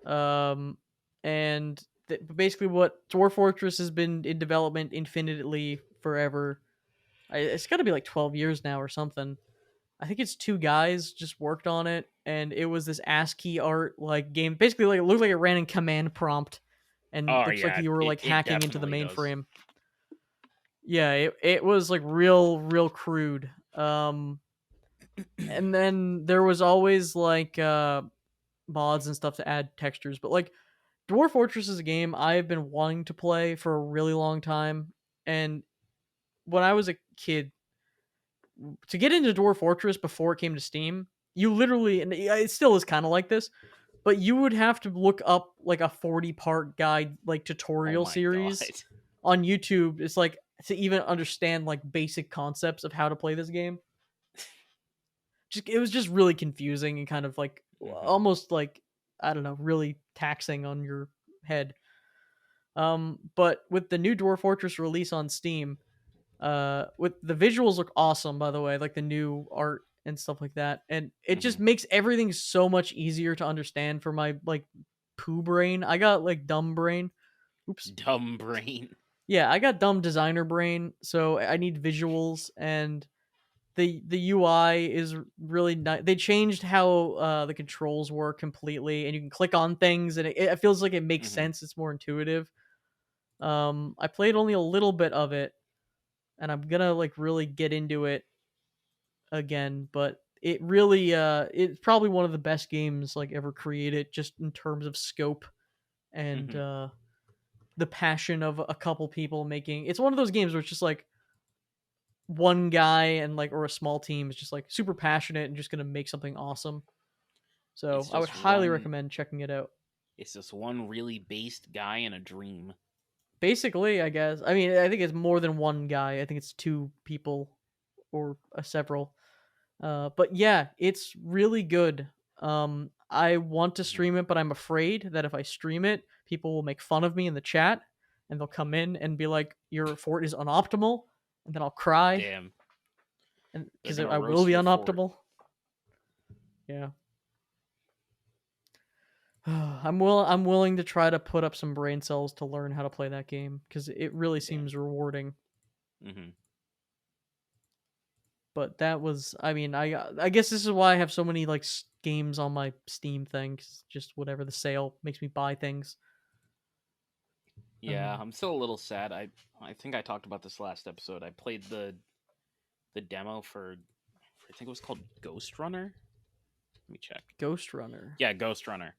Um, and basically, what Dwarf Fortress has been in development infinitely forever. It's got to be like 12 years now or something. I think it's two guys just worked on it, and it was this ASCII art like game. Basically, like it looked like it ran in command prompt, and Oh looks like yeah, you were like it hacking into the definitely does. mainframe. Yeah, it was like real crude. And then there was always like mods and stuff to add textures, but like Dwarf Fortress is a game I've been wanting to play for a really long time, and when I was a kid, to get into Dwarf Fortress before it came to Steam, you literally, and it still is kind of like this, but you would have to look up like a 40-part guide, like Oh tutorial my god. series on YouTube. It's like to even understand like basic concepts of how to play this game. It was just really confusing and kind of like Hmm. almost like, I don't know, really taxing on your head. But with the new Dwarf Fortress release on Steam, with the visuals look awesome, by the way, like the new art and stuff like that, and it just Hmm. makes everything so much easier to understand for my like poo brain. I got like dumb brain. Oops. Dumb brain. Yeah, I got dumb designer brain, so I need visuals, and the UI is really nice. They changed how the controls work completely, and you can click on things, and it feels like it makes Hmm. sense. It's more intuitive. I played only a little bit of it, and I'm gonna like really get into it again. But it really, it's probably one of the best games like ever created, just in terms of scope and Hmm. the passion of a couple people making. It's one of those games where it's just like one guy and like or a small team is just like super passionate and just gonna make something awesome. So It's I would just highly one. recommend checking it out. It's just one really based guy in a dream. Basically, I guess. I mean, I think it's more than one guy. I think it's two people or several. But yeah, it's really good. I want to Hmm. stream it, but I'm afraid that if I stream it, people will make fun of me in the chat, and they'll come in and be like, "Your fort is unoptimal," and then I'll cry, Damn, and they're because gonna I will roast be your fort. unoptimal. Yeah. I'm willing to try to put up some brain cells to learn how to play that game because it really Damn. seems rewarding. Hmm. But that was, I mean, I guess this is why I have so many like games on my Steam thing. 'Cause just whatever the sale makes me buy things. Yeah, Um, I'm still a little sad. I think I talked about this last episode. I played the demo for I think it was called Ghost Runner. Let me check. Ghost Runner. Yeah, Ghost Runner.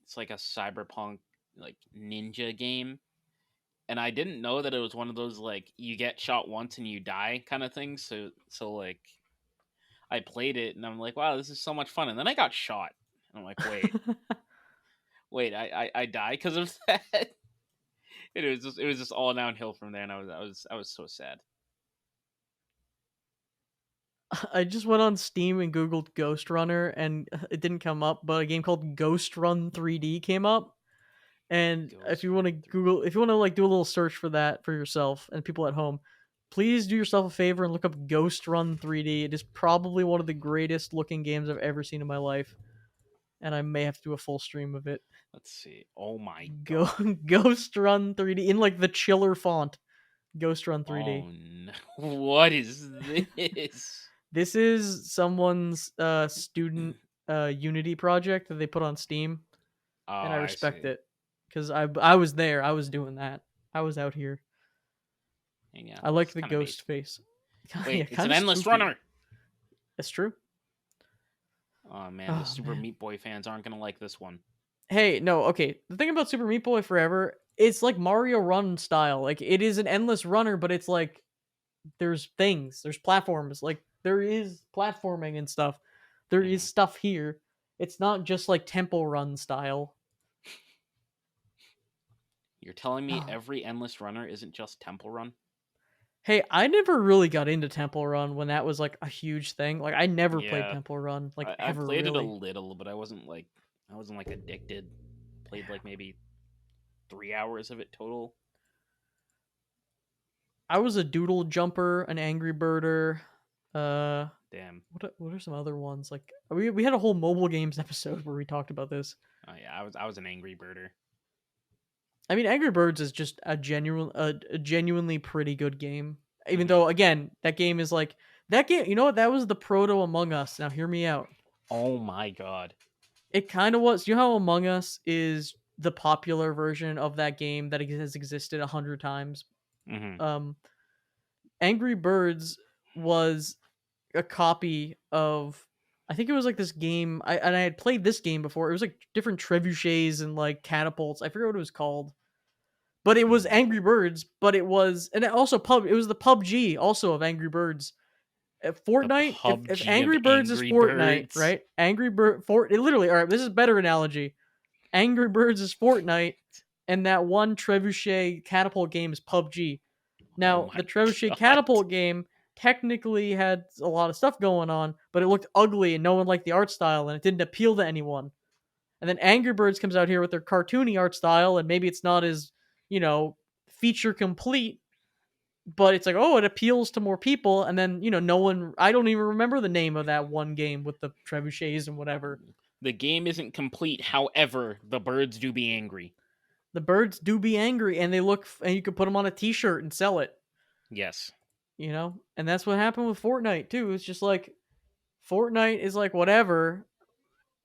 It's like a cyberpunk like ninja game, and I didn't know that it was one of those like you get shot once and you die kind of things. So like I played it and I'm like, wow, this is so much fun. And then I got shot. And I'm like, wait, I die because of that. It was just all downhill from there, and I was so sad. I just went on Steam and Googled Ghost Runner and it didn't come up, but a game called Ghost Run 3D came up. And if Ghost you want to Run 3D. Google, if you want to like do a little search for that for yourself and people at home, please do yourself a favor and look up Ghost Run 3D. It is probably one of the greatest looking games I've ever seen in my life, and I may have to do a full stream of it. Let's see. Oh my Go god. Ghost Run 3D in like the chiller font. Ghost Run 3D. Oh no. What is this? This is someone's student Unity project that they put on Steam, Oh, and I I respect see. it because I was there. I was doing that. I was out here. Hang on. I This like is the kind of ghost based. face. Yeah, Wait, it's kind an of endless spooky. runner. That's true. Oh man, the Oh Super man. Meat Boy fans aren't gonna like this one. Hey, no, okay. The thing about Super Meat Boy Forever, it's like Mario Run style. Like it is an endless runner, but it's like there's things, there's platforms. Like there is platforming and stuff. There is Hmm. stuff here. It's not just like Temple Run style. You're telling me Oh. every endless runner isn't just Temple Run? Hey, I never really got into Temple Run when that was like a huge thing. Like I never played Yeah, Temple Run like I ever played it a really. little, but I wasn't like addicted. Played like maybe 3 hours of it total. I was a doodle jumper, an angry birder. Uh, Damn. what are some other ones? Like we had a whole mobile games episode where we talked about this. Oh yeah, I was an angry birder. I mean, Angry Birds is just a genuinely pretty good game. Even Hmm. though, again, that game is like that game. You know what? That was the proto Among Us. Now, hear me out. Oh my god. It kind of was. You know how Among Us is the popular version of that game that has existed 100 times. Mm-hmm. Um, Angry Birds was a copy of, I think it was like this game. I had played this game before. It was like different trebuchets and like catapults. I forget what it was called, but it was Angry Birds. But it was, and it also It was the PUBG also of Angry Birds. The Fortnite. If PUBG of Angry Birds is Angry Fortnite, Birds. right? It literally. All right, this is a better analogy. Angry Birds is Fortnite, and that one trebuchet catapult game is PUBG. Oh Now, my the trebuchet god. catapult game technically had a lot of stuff going on, but it looked ugly and no one liked the art style and it didn't appeal to anyone. And then Angry Birds comes out here with their cartoony art style, and maybe it's not as, you know, feature complete, but it's like, oh, it appeals to more people. And then, no one, I don't even remember the name of that one game with the trebuchets and whatever. The game isn't complete, however, the birds do be angry. The birds do be angry, and and you could put them on a t-shirt and sell it. Yes. And that's what happened with Fortnite too. It's just like Fortnite is like whatever.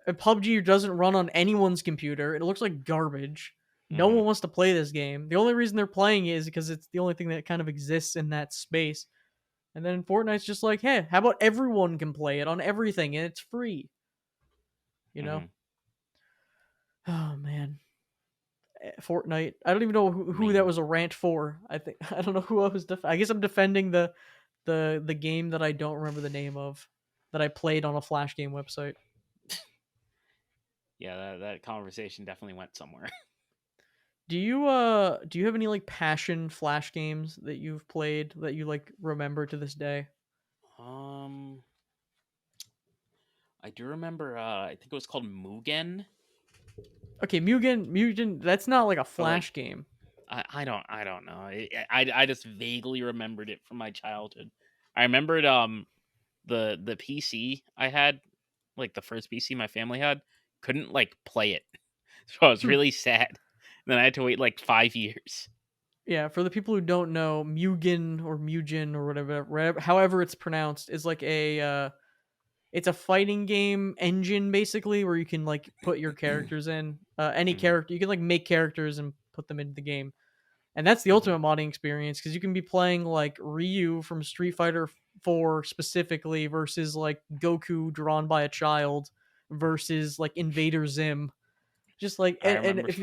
And PUBG doesn't run on anyone's computer. It looks like garbage. No Mm-hmm. one wants to play this game. The only reason they're playing it is because it's the only thing that kind of exists in that space. And then Fortnite's just like, hey, how about everyone can play it on everything and it's free? You know? Mm-hmm. Oh man. Fortnite. I don't even know who that Man. was a rant for. I don't know who I was. I guess I'm defending the game that I don't remember the name of that I played on a Flash game website. Yeah, that conversation definitely went somewhere. Do you have any like passion Flash games that you've played that you like remember to this day? um I do remember I think it was called Mugen. Okay, Mugen. That's not like a But like Flash game. I don't know. I just vaguely remembered it from my childhood. I remembered the PC I had, like the first PC my family had, couldn't like play it. So I was Hmm. really sad. And then I had to wait like 5 years. Yeah, for the people who don't know, Mugen or whatever, however it's pronounced, is like it's a fighting game engine basically where you can like put your characters in any Mhm. character. You can like make characters and put them into the game. And that's the Mhm. ultimate modding experience because you can be playing like Ryu from Street Fighter 4 specifically versus like Goku drawn by a child versus like Invader Zim. Just like I and remember if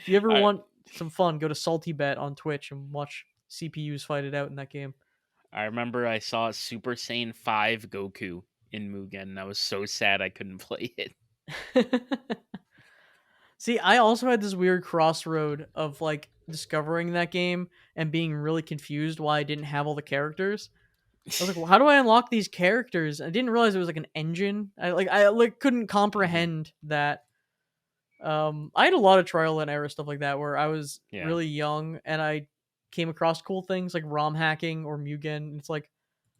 you ever I want some fun, go to Salty Bet on Twitch and watch CPUs fight it out in that game. I remember I saw Super Saiyan 5 Goku in Mugen and I was so sad I couldn't play it. See, I also had this weird crossroad of like discovering that game and being really confused why I didn't have all the characters. I was like, well, how do I unlock these characters? I didn't realize it was like an engine. I couldn't Mhm. comprehend that. I had a lot of trial and error stuff like that where I was Yeah. really young and I came across cool things like ROM hacking or Mugen. It's like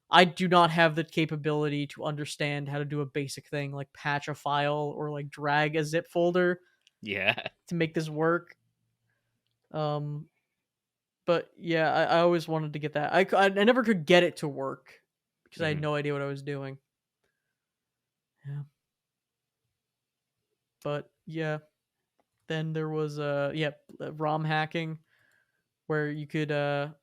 I do not have the capability to understand how to do a basic thing like patch a file or like drag a zip folder Yeah. to make this work. Um, but yeah, I always wanted to get that. I never could get it to work because I had Mhm. no idea what I was doing. Yeah, but yeah, then there was ROM hacking where you could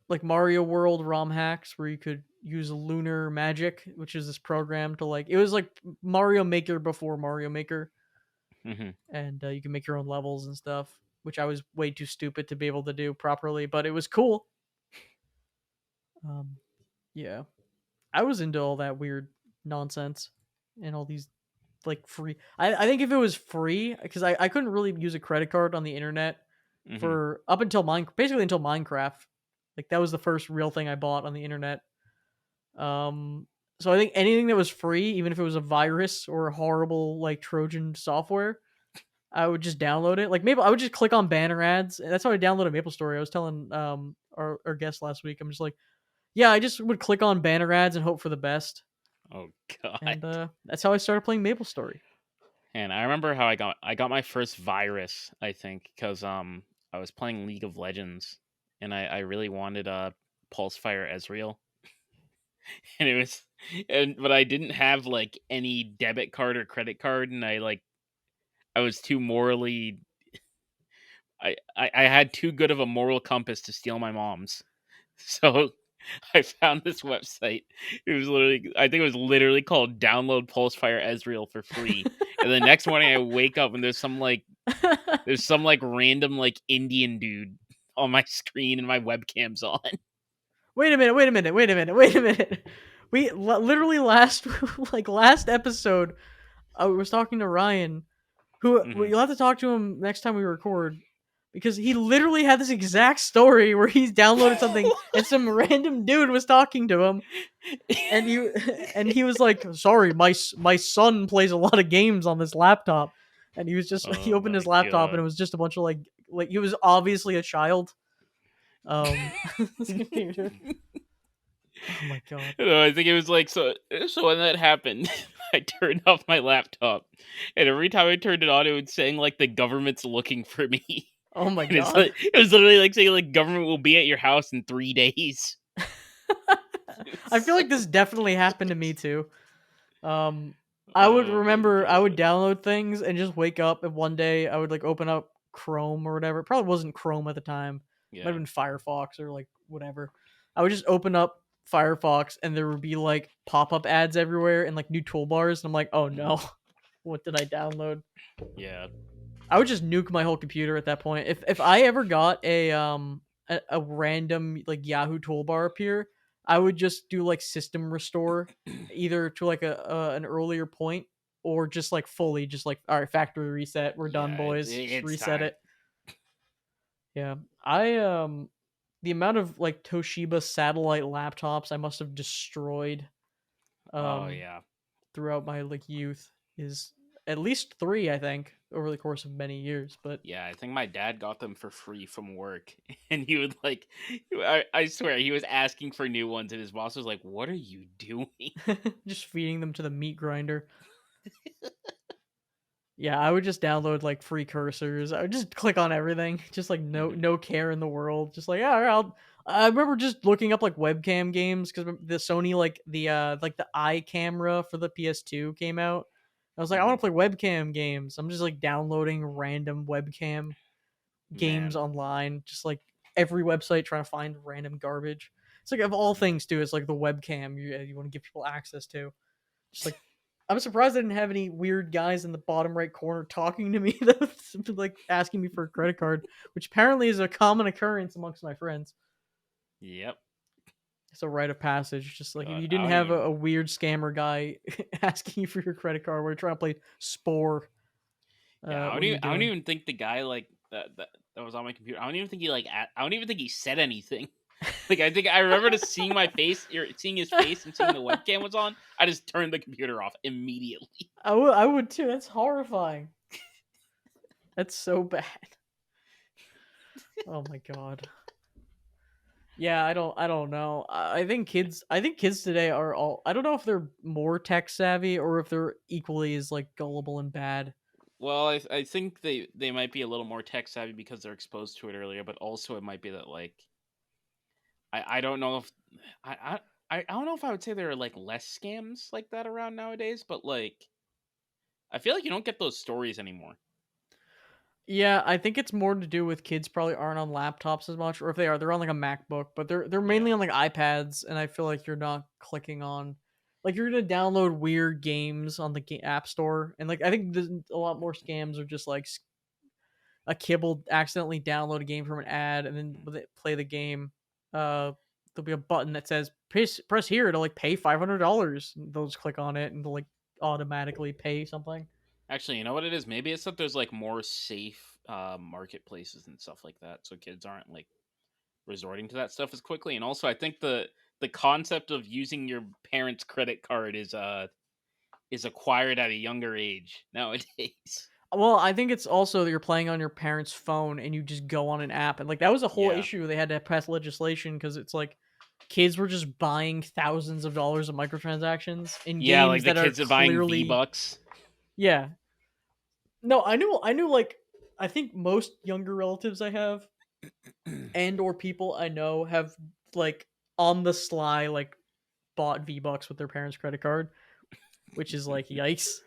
like Mario World ROM hacks where you could use Lunar Magic, which is this program to like it was like Mario Maker before Mario Maker, Mhm. and you can make your own levels and stuff, which I was way too stupid to be able to do properly, but it was cool. Um, yeah, I was into all that weird nonsense and all these like free. I think if it was free, because I couldn't really use a credit card on the internet Mhm. for up until basically until Minecraft. Like that was the first real thing I bought on the internet. So I think anything that was free, even if it was a virus or a horrible like Trojan software, I would just download it. Like maybe I would just click on banner ads. And that's how I downloaded MapleStory. I was telling our guest last week. I'm just like, yeah, I just would click on banner ads and hope for the best. Oh god. And that's how I started playing MapleStory. And I remember how I got my first virus, I think, cuz I was playing League of Legends and I really wanted Pulsefire Ezreal. And it was but I didn't have like any debit card or credit card and I was too morally I had too good of a moral compass to steal my mom's. So I found this website. It was literally, I think it was literally called Download Pulsefire Ezreal for free. And the next morning I wake up and there's some like random like Indian dude on my screen and my webcam's on. Wait a minute. We literally last episode, I was talking to Ryan, who Mhm. you'll have to talk to him next time we record, because he literally had this exact story where he's downloaded something and some random dude was talking to him, and he was like, "Sorry, my son plays a lot of games on this laptop," and he was just he Oh opened his my laptop and it god. was just a bunch of like he was obviously a child. This computer. Oh my god. No, I think it was like so. So when that happened, I turned off my laptop, and every time I turned it on, it was saying like the government's looking for me, Oh my and it's god. like it was literally like saying like government will be at your house in 3 days. I feel So, like this definitely happened to me too. Um, I would oh my remember I would god. download things and just wake up, and one day I would like open up Chrome or whatever. It probably wasn't Chrome at the time. It might have Yeah. been Firefox or like whatever. I would just open up Firefox and there would be like pop-up ads everywhere and like new toolbars, and I'm like, "Oh Mhm. no. What did I download?" Yeah. I would just nuke my whole computer at that point. If I ever got a random like Yahoo toolbar appear, I would just do like system restore, either to like an earlier point, or just like fully just like, all right, factory reset, we're done, Yeah. boys, just It's reset time. it. Yeah, I the amount of like Toshiba satellite laptops I must have destroyed Oh um yeah. throughout my like youth is at least three, I think, over the course of many years. But Yeah, I think my dad got them for free from work, and he would like, I swear, he was asking for new ones, and his boss was like, "What are you doing?" just feeding them to the meat grinder. Yeah, I would just download like free cursors. I would just click on everything, just like Mhm. no care in the world. Just like, yeah, all right, I remember just looking up like webcam games because the Sony like the eye camera for the PS2 came out. I was like, I want Mhm. to play webcam games. I'm just like downloading random webcam games Man. online, just like every website trying to find random garbage. It's like of all Mhm. things too, it's like the webcam you want to give people access to. Just like I'm surprised I didn't have any weird guys in the bottom right corner talking to me that was like asking me for a credit card, which apparently is a common occurrence amongst my friends. Yep. It's a rite of passage. Just like if God, you I didn't don't have even. a weird scammer guy asking you for your credit card, we're trying to play Spore. Yeah, What are you I don't doing? even think the guy like that was on my computer. I don't even think he like. I don't even think he said anything. Like I think I remember just seeing my face, or seeing his face, and seeing the webcam was on. I just turned the computer off immediately. I would too. That's horrifying. That's so bad. Oh my god. Yeah, I don't know. I think kids today are all I don't know if they're more tech savvy or if they're equally as like gullible and bad. Well, I think they might be a little more tech savvy because they're exposed to it earlier, but also it might be that like I don't know if I don't know if I would say there are like less scams like that around nowadays, but like I feel like you don't get those stories anymore. Yeah, I think it's more to do with kids probably aren't on laptops as much, or if they are, they're on like a MacBook, but they're mainly Yeah. on like iPads, and I feel like you're not clicking on like you're gonna download weird games on the app store, and like I think there's a lot more scams are just like a kid will accidentally download a game from an ad, and then when they play the game, there'll be a button that says press here to like pay $500. They'll just click on it and they'll like automatically pay something. Actually, you know what it is? Maybe it's that there's like more safe marketplaces and stuff like that, so kids aren't like resorting to that stuff as quickly. And also, I think the concept of using your parents' credit card is acquired at a younger age nowadays. Well, I think it's also that you're playing on your parents' phone and you just go on an app, and like that was a whole Yeah, issue. They had to pass legislation because it's like kids were just buying thousands of dollars of microtransactions in yeah, like games the that are kids are buying V clearly Bucks. yeah. No, I knew like I think most younger relatives I have and or people I know have like on the sly like bought V-Bucks with their parents' credit card, which is like yikes.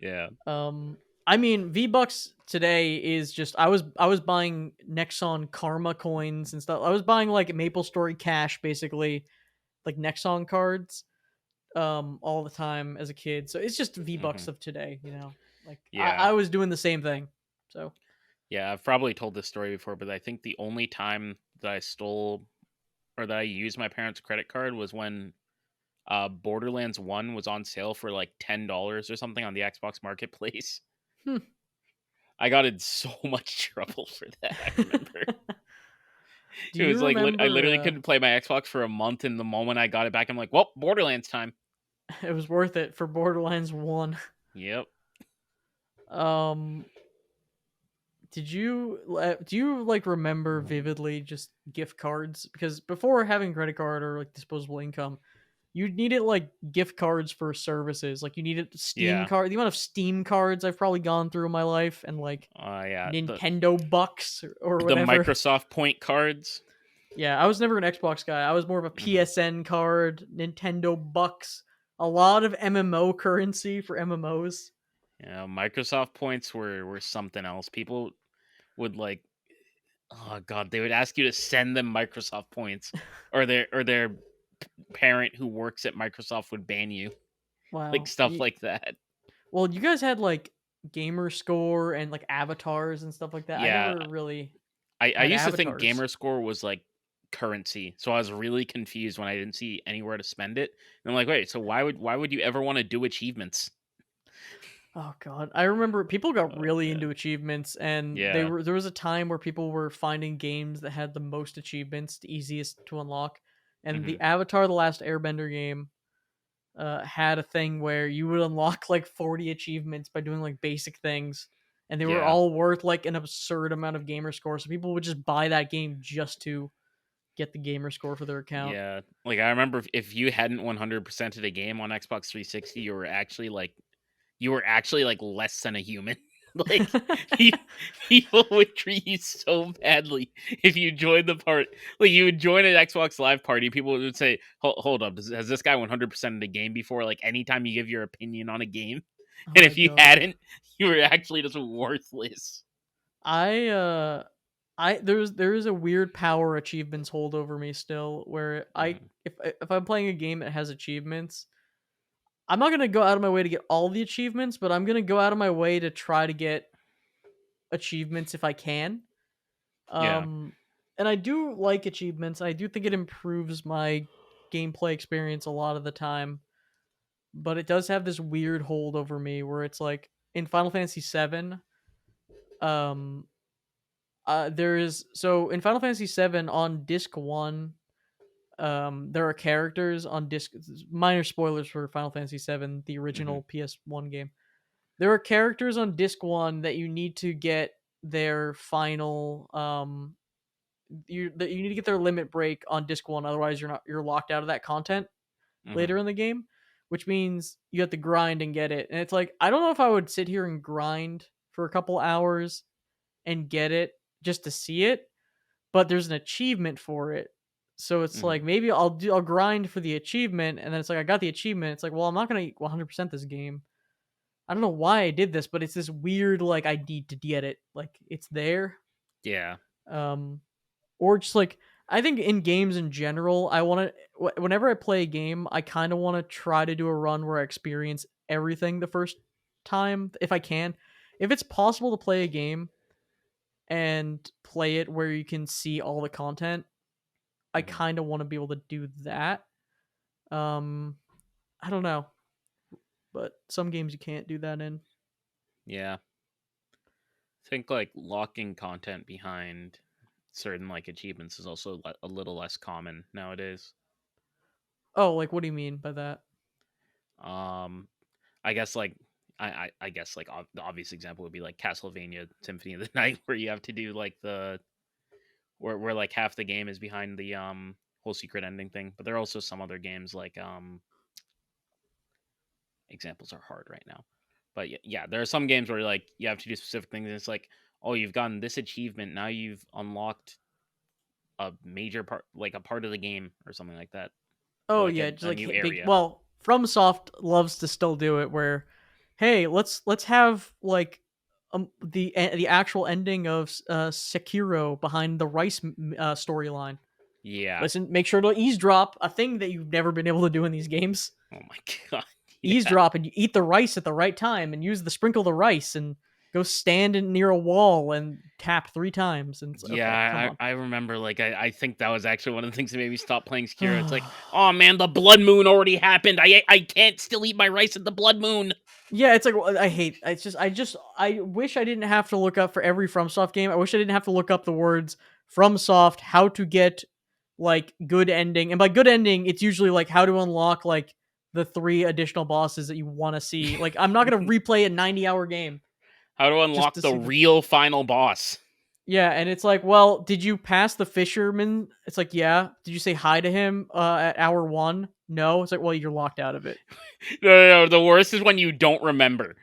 Yeah, Um I mean, V-Bucks today is just I was buying Nexon Karma coins and stuff. I was buying like Maple Story Cash, basically, like Nexon cards, all the time as a kid. So it's just Hmm. V-Bucks of today, you know. Like Yeah. I was doing the same thing. So Yeah, I've probably told this story before, but I think the only time that I stole or that I used my parents' credit card was when Borderlands 1 was on sale for like $10 or something on the Xbox Marketplace. hmm. I got in so much trouble for that, I remember. Do It you was like I remember? literally couldn't play my Xbox for a month, and the moment I got it back, I'm like, well, Borderlands time. It was worth it for Borderlands One. Yep. Um, do you like remember vividly just gift cards? Because before having credit card or like disposable income, you needed like gift cards for services. Like you needed Steam Yeah. card. The amount of Steam cards I've probably gone through in my life, and like Yeah. Nintendo bucks or The whatever. Microsoft point cards. Yeah, I was never an Xbox guy. I was more of a Hmm. PSN card, Nintendo bucks, a lot of MMO currency for MMOs. Yeah, Microsoft points were something else. People would like, oh god, they would ask you to send them Microsoft points, or their parent who works at Microsoft would ban you, like Wow. stuff like that. Well, you guys had like gamer score and like avatars and stuff like that. I Yeah, never really I had used to think avatars. gamer score was like currency, so I was really confused when I didn't see anywhere to spend it. And I'm like, wait, so why would you ever want to do achievements? Oh god, I remember people got Oh really man, into achievements, and yeah. there was a time where people were finding games that had the most achievements, the easiest to unlock, and Hmm. the Avatar: The Last Airbender game had a thing where you would unlock like 40 achievements by doing like basic things, and they were Yeah. all worth like an absurd amount of gamer score. So people would just buy that game just to get the gamer score for their account. Yeah, like I remember if you hadn't 100%ed a game on Xbox 360, you were actually like less than a human. Like pe- people would treat you so badly if you joined the part. Like you would join an Xbox Live party, people would say, Hold up, has this guy 100%ed a game before?" Like anytime you give your opinion on a game, Oh and my if you god. hadn't, you were actually just worthless. I there is a weird power achievements hold over me still where Mhm. if I'm playing a game that has achievements, I'm not going to go out of my way to get all the achievements, but I'm going to go out of my way to try to get achievements if I can. Yeah. Um and I do like achievements. I do think it improves my gameplay experience a lot of the time, but it does have this weird hold over me where it's like in Final Fantasy 7, um there is so in Final Fantasy 7 on disc 1, there are characters on disc, minor spoilers for Final Fantasy 7, the Hmm. original PS1 game. There are characters on disc 1 that you need to get their final you need to get their limit break on disc 1, otherwise you're locked out of that content Hmm. later in the game, which means you have to grind and get it. And it's like I don't know if I would sit here and grind for a couple hours and get it just to see it, but there's an achievement for it. So it's Hmm. like maybe I'll grind for the achievement, and then it's like I got the achievement. It's like, well, I'm not gonna 100% this game. I don't know why I did this, but it's this weird like I need to get it. Like it's there. Yeah. Um, or just like I think in games in general, I want to whenever I play a game, I kind of want to try to do a run where I experience everything the first time if I can. If it's possible to play a game and play it where you can see all the content, I Hmm. kind of want to be able to do that. Um, I don't know, but some games you can't do that in. Yeah. Think like locking content behind certain like achievements is also a little less common nowadays. Oh, like what do you mean by that? Um, I guess like I guess like the obvious example would be like Castlevania Symphony of the Night, where you have to do like the where like half the game is behind the whole secret ending thing. But there are also some other games like examples are hard right now. But yeah, there are some games where like you have to do specific things, and it's like, oh, you've gotten this achievement, now you've unlocked a major part, like a part of the game or something like that, or Oh like yeah, just a like new big. area. Well, FromSoft loves to still do it where, hey, let's have like the actual ending of Sekiro behind the rice storyline. Yeah. Listen, make sure to eavesdrop, a thing that you've never been able to do in these games. Oh my god. Yeah. Eavesdrop and you eat the rice at the right time and use the sprinkle the rice and go stand near a wall and tap 3 times. And it's, okay, come Yeah, on. I remember, like, I think that was actually one of the things that made me stop playing Sekiro. It's like, oh man, the blood moon already happened. I can't still eat my rice at the blood moon. Yeah, it's like, I wish I didn't have to look up for every FromSoft game. I wish I didn't have to look up the words FromSoft, how to get like good ending. And by good ending, it's usually like how to unlock like the 3 additional bosses that you want to see. Like, I'm not going to replay a 90-hour game. How to unlock the real final boss. Yeah, and it's like, well, did you pass the fisherman? It's like, yeah. Did you say hi to him at hour 1? No. It's like, well, you're locked out of it. No. The worst is when you don't remember.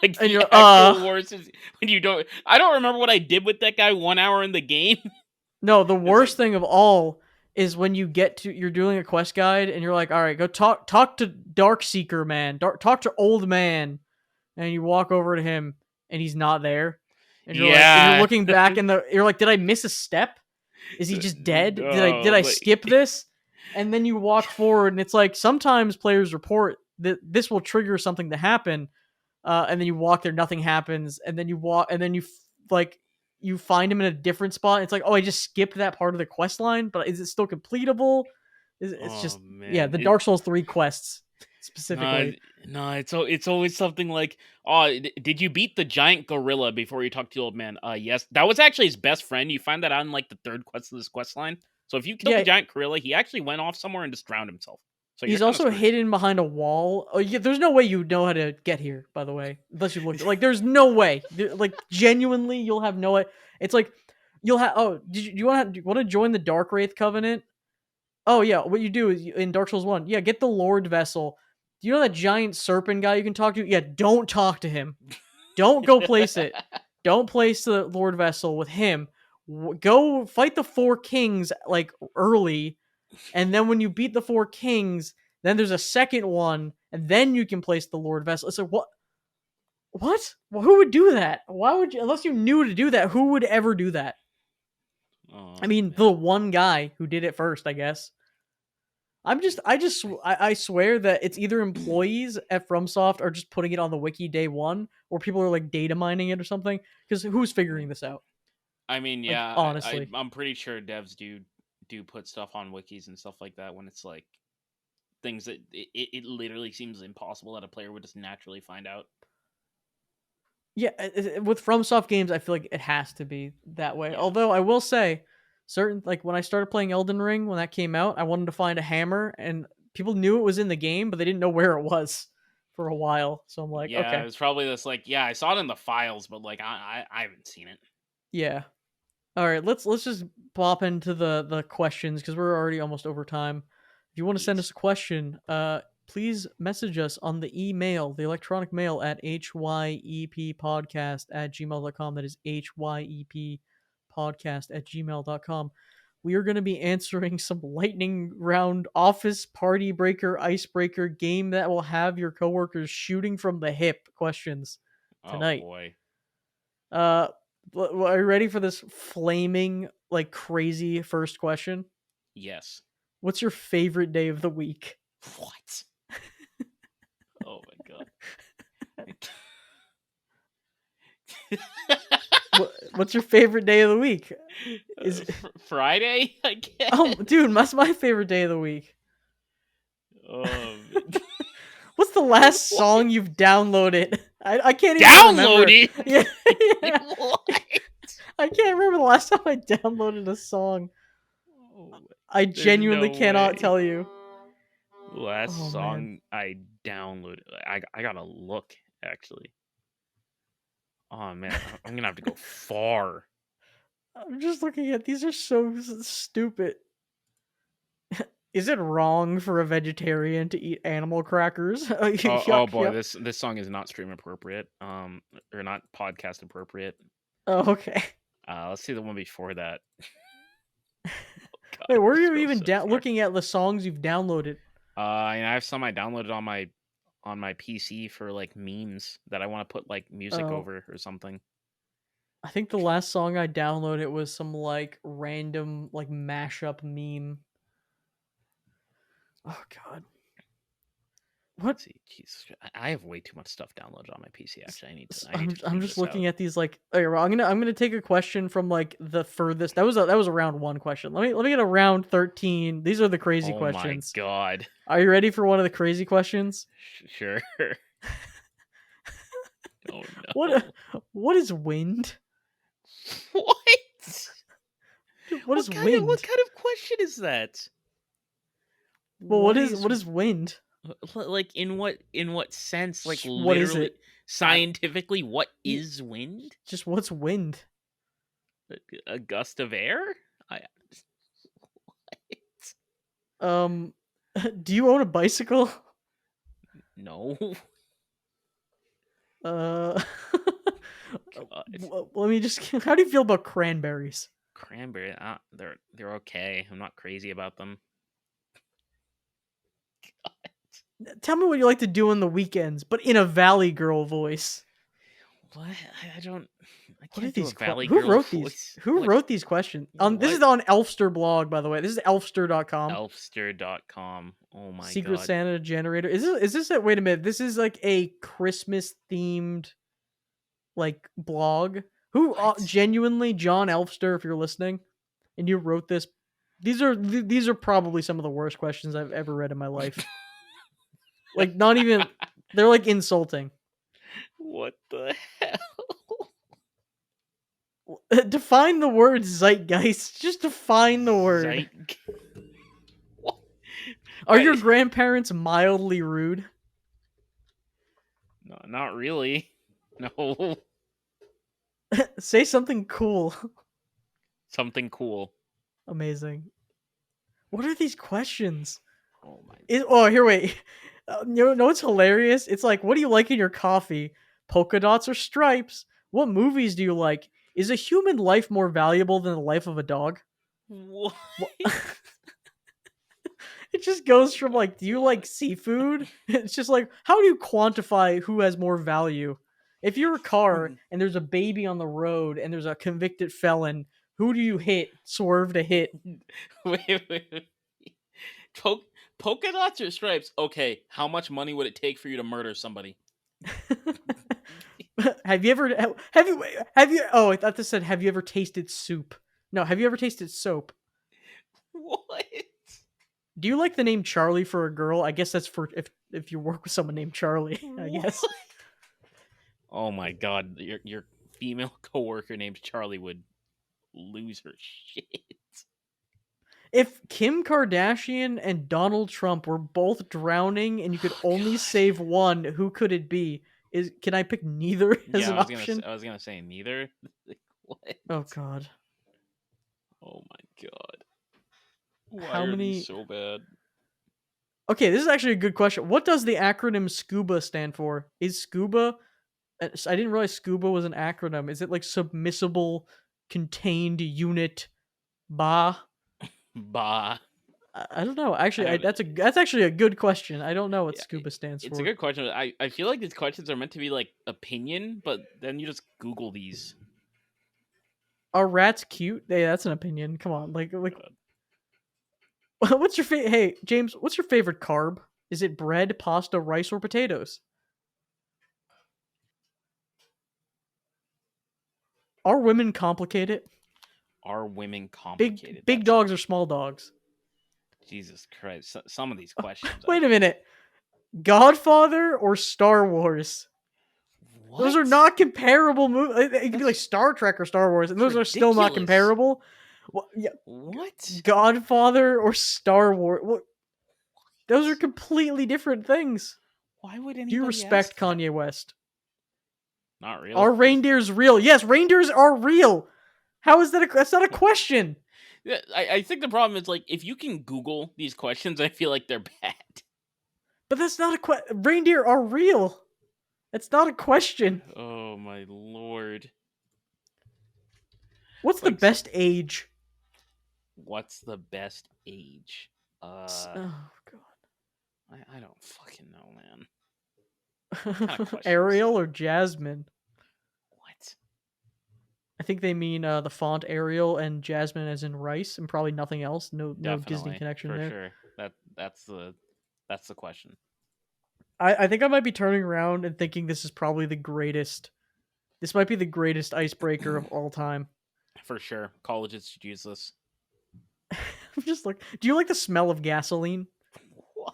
Like, And the you're, actual worst is when you don't. I don't remember what I did with that guy 1 hour in the game. No, the worst thing of all is when you're doing a quest guide and you're like, all right, go talk to Darkseeker man, talk to old man, and you walk over to him and he's not there, and you're like, and you're looking back you're like, did I miss a step? Is he just dead? Did I skip this? And then you walk forward and it's like, sometimes players report that this will trigger something to happen, and then you walk there, nothing happens, and then you walk, and then you find him in a different spot. It's like, oh, I just skipped that part of the quest line, but is it still completable? It's just, man. Yeah, the Dark Souls 3 quests specifically. No, it's always something like, oh, did you beat the giant gorilla before you talk to the old man? Yes. That was actually his best friend. You find that out in like the 3rd quest of this quest line. So if you killed the giant gorilla, he actually went off somewhere and just drowned himself. So he's also hidden behind a wall. Oh, yeah, there's no way you know how to get here, by the way, unless you look. Like, there's no way. Like, genuinely, you'll have no. It's like you'll have. Oh, do you want to join the Dark Wraith Covenant? Oh yeah, what you do is in Dark Souls 1, yeah, get the Lord Vessel. Do you know that giant serpent guy you can talk to? Yeah, don't talk to him. Don't go place it. Don't place the Lord Vessel with him. Go fight the 4 kings like early. And then when you beat the 4 kings, then there's a second one, and then you can place the Lord Vessel. So what? Well, who would do that? Why would you? Unless you knew to do that, who would ever do that? Oh, I mean, man. The one guy who did it first, I guess. I swear that it's either employees at FromSoft are just putting it on the wiki day one, or people are like data mining it or something. Because who's figuring this out? I mean, yeah, like, honestly, I'm pretty sure devs do put stuff on wikis and stuff like that when it's like things that it literally seems impossible that a player would just naturally find out. Yeah, with FromSoft games, I feel like it has to be that way. Yeah. Although I will say, like when I started playing Elden Ring, when that came out, I wanted to find a hammer, and people knew it was in the game, but they didn't know where it was for a while. So I'm like, yeah, okay. It was probably this like, yeah, I saw it in the files, but like I haven't seen it. Yeah. All right, let's just pop into the questions because we're already almost over time. If you want to send us a question, please message us on the email, the electronic mail at hyeppodcast@gmail.com. That is hyeppodcast@gmail.com. We are going to be answering some lightning round office party breaker icebreaker game that will have your coworkers shooting from the hip questions tonight. Oh boy. Are you ready for this flaming, like, crazy first question? Yes. What's your favorite day of the week? What? Oh my god. What's your favorite day of the week? Is Friday? I guess. Oh, dude, that's my favorite day of the week. What's the last song you've downloaded? I can't even remember. Yeah. What? I can't remember the last time I downloaded a song. I genuinely cannot tell you. Last song I downloaded. I gotta look, actually. Oh man, I'm gonna have to go far. I'm just looking at these are so stupid. Is it wrong for a vegetarian to eat animal crackers? Oh boy, this song is not stream appropriate. Or not podcast appropriate. Oh, okay. Let's see the one before that. God, wait, where are you even looking at the songs you've downloaded? I have some I downloaded on my on my PC for like memes that I want to put like music Oh, over or something. I think the last song I downloaded was some like random like mashup meme. Oh God, what? Let's see, Jesus, I have way too much stuff downloaded on my PC. Actually, I need I'm to I'm clean just this out. looking at these like. Okay, well, I'm gonna take a question from like the furthest. That was a round 1 question. Let me get a round 13. These are the crazy Oh my questions. god. Are you ready for one of the crazy questions? Sure. Oh What no. what is wind? What? Dude, what is What wind? kind of question is that? Well, What is what is wind? like in what sense? Like What is literally it? I scientifically, what y- is wind? just what's wind? A gust of air? I Um, do you own a bicycle? no. Uh, God. let me just. How do you feel about cranberries? Cranberry, they're okay. I'm not crazy about them. Tell me what you like to do on the weekends, but in a Valley Girl voice. What? I don't. I What are can't do a these? Valley Who Girl wrote these? voice. Who What? wrote these questions? This What? is on Elfster blog, by the way. This is elfster.com. Elfster.com. Oh my Secret god. Santa generator. Is this a wait a minute? This is like a Christmas themed like blog. Who What? genuinely John Elfster, if you're listening, and you wrote this. These are probably some of the worst questions I've ever read in my life. Like not even they're like insulting. What the hell? Define the word zeitgeist. Just define the word. Zeit. What? Are your What? grandparents mildly rude? No, not really. No. Say something cool. Something cool. Amazing. What are these questions? Oh my. Here, wait. You know what's hilarious? It's like, what do you like in your coffee? Polka dots or stripes? What movies do you like? Is a human life more valuable than the life of a dog? What? What? It just goes Oh from my like, do you like god. seafood? It's just like, how do you quantify who has more value? If you're a car and there's a baby on the road and there's a convicted felon, who do you hit? Swerve to hit. Wait. Po- Polka dots or stripes? Okay, how much money would it take for you to murder somebody? Have you ever have you oh I thought this said have you ever tasted soup? No, have you ever tasted soap? What? Do you like the name Charlie for a girl? I guess that's for if you work with someone named Charlie, I What? guess. Oh my god, your female coworker named Charlie would lose her shit. If Kim Kardashian and Donald Trump were both drowning and you could Oh only god. save one, who could it be? Can I pick neither as Yeah, an option? I was gonna say neither. Like, what? Oh god. Oh my god. Why How are these many so bad? Okay, this is actually a good question. What does the acronym SCUBA stand for? Is SCUBA I didn't realize SCUBA was an acronym. Is it like submissible contained unit BA? Bah. I don't know. I Actually, don't. that's actually a good question. I don't know what Yeah, SCUBA stands it's a for. good question. I feel like these questions are meant to be like opinion, but then you just Google these. Are rats cute? Hey, that's an opinion. Come on, like God. what's your favorite? Hey, James, what's your favorite carb? Is it bread, pasta, rice, or potatoes? Are women complicated? Are women Big complicated? big That's a dogs or small dogs? Jesus Christ. Some of these questions. Wait a minute. Godfather or Star Wars? Those are What? not comparable movies. It could be like That's Star Trek or Star Wars, and it's those are still not ridiculous. comparable. Well, yeah, What? Godfather or Star Wars? Well, those are completely different things. Why would Do you anybody respect ask that? Kanye West? Not really. Are reindeers real? Yes, reindeers are real. How is that? That's not a question. Yeah, I think the problem is like if you can Google these questions, I feel like they're bad. But that's not a question. Reindeer are real. That's not a question. Oh my lord. What's the Like, best age? what's the best age? Oh god. I don't fucking know, man. kind of questions? Arial or Jasmine? What? I think they mean the font Arial and Jasmine as in rice, and probably nothing else. No Disney Definitely, connection for there. sure. That's the question. I think I might be turning around and thinking this is probably the greatest. This might be the greatest icebreaker of all time. For sure, colleges should use this. I'm just like, do you like the smell of gasoline? What?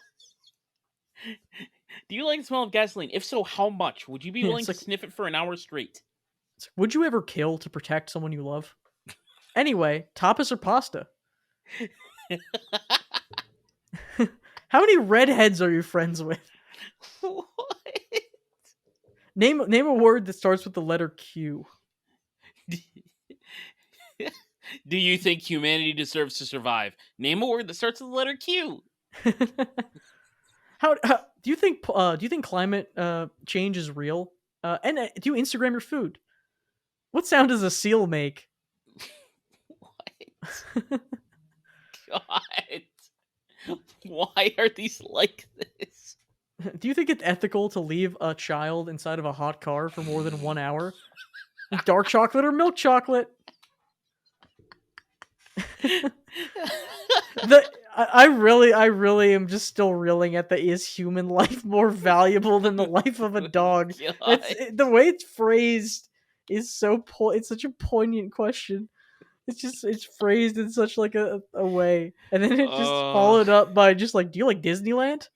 Do you like the smell of gasoline? If so, how much? Would you be Yeah, willing it's to like- sniff it for an hour straight? Would you ever kill to protect someone you love? Anyway, tapas or pasta? How many redheads are you friends with? What? Name a word that starts with the letter Q. Do you think humanity deserves to survive? Name a word that starts with the letter Q. How do you think climate change is real? And do you Instagram your food? What sound does a seal make? What? God. Why are these like this? Do you think it's ethical to leave a child inside of a hot car for more than 1 hour? Dark chocolate or milk chocolate? I really am just still reeling at the is human life more valuable than the life of a dog? The way it's phrased is it's such a poignant question. It's phrased in such like a way, and then it just followed up by just like, do you like Disneyland?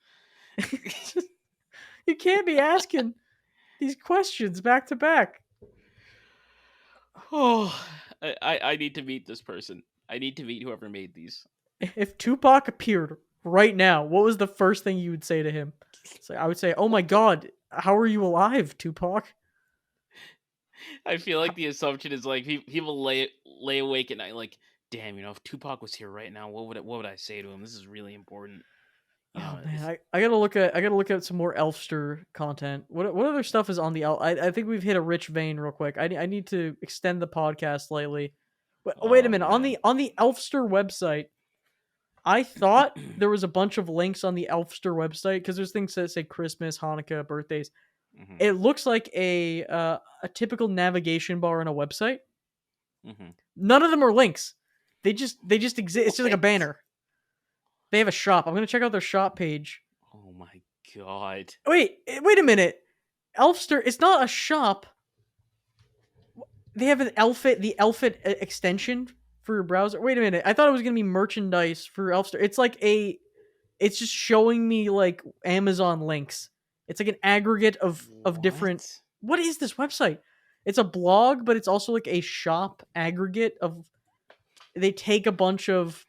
You can't be asking these questions back to back. Oh, I need to meet this person. I need to meet whoever made these. If Tupac appeared right now, what was the first thing you would say to him? So I would say, "Oh my God, how are you alive, Tupac?" I feel like the assumption is like people lay awake at night, like, damn, if Tupac was here right now, what would I say to him? This is really important. Oh man, I gotta look at some more Elfster content. What other stuff is on the I think we've hit a rich vein real quick. I need to extend the podcast slightly. Wait a minute, man. on the Elfster website, I thought there was a bunch of links on the Elfster website because there's things that say Christmas, Hanukkah, birthdays. Mm-hmm. It looks like a typical navigation bar on a website. Mm-hmm. None of them are links. They just exist. It's just like a banner. They have a shop. I'm gonna check out their shop page. Oh my God! Wait a minute. Elfster. It's not a shop. They have the Elfit extension for your browser. Wait a minute. I thought it was gonna be merchandise for Elfster. It's just showing me like Amazon links. It's like an aggregate of different. What is this website? It's a blog, but it's also like a shop aggregate of. They take a bunch of.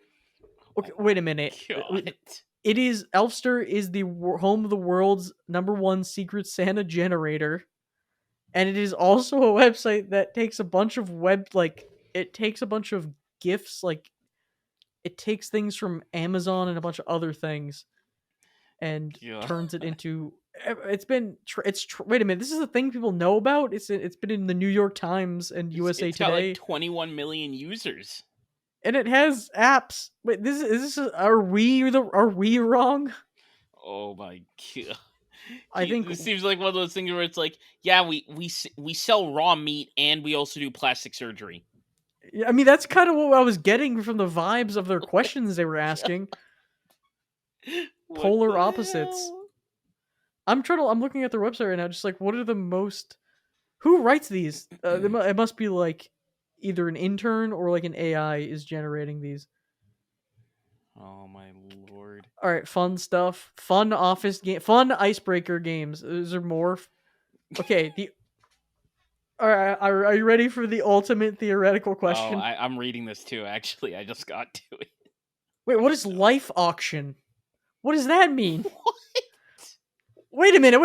Okay, wait a minute. God. It is Elfster is the home of the world's #1 Secret Santa generator, and it is also a website that takes a bunch of it takes a bunch of gifts, like it takes things from Amazon and a bunch of other things, and turns it into. Wait a minute. This is a thing people know about. It's been in the New York Times and USA it's Today. Got like 21 million users. And it has apps. Wait, are we wrong? Oh my God! I think this seems like one of those things where it's like, yeah, we sell raw meat and we also do plastic surgery. I mean, that's kind of what I was getting from the vibes of their questions they were asking. Polar opposites. I'm looking at their website right now, just like, what are the most? Who writes these? It must be like either an intern or like an AI is generating these. Oh my Lord! All right, fun stuff, fun office game, fun icebreaker games. Is there more? Okay, all right, are you ready for the ultimate theoretical question? Oh, I'm reading this too. Actually, I just got to it. Wait, what is life auction? What does that mean? What? Wait a minute.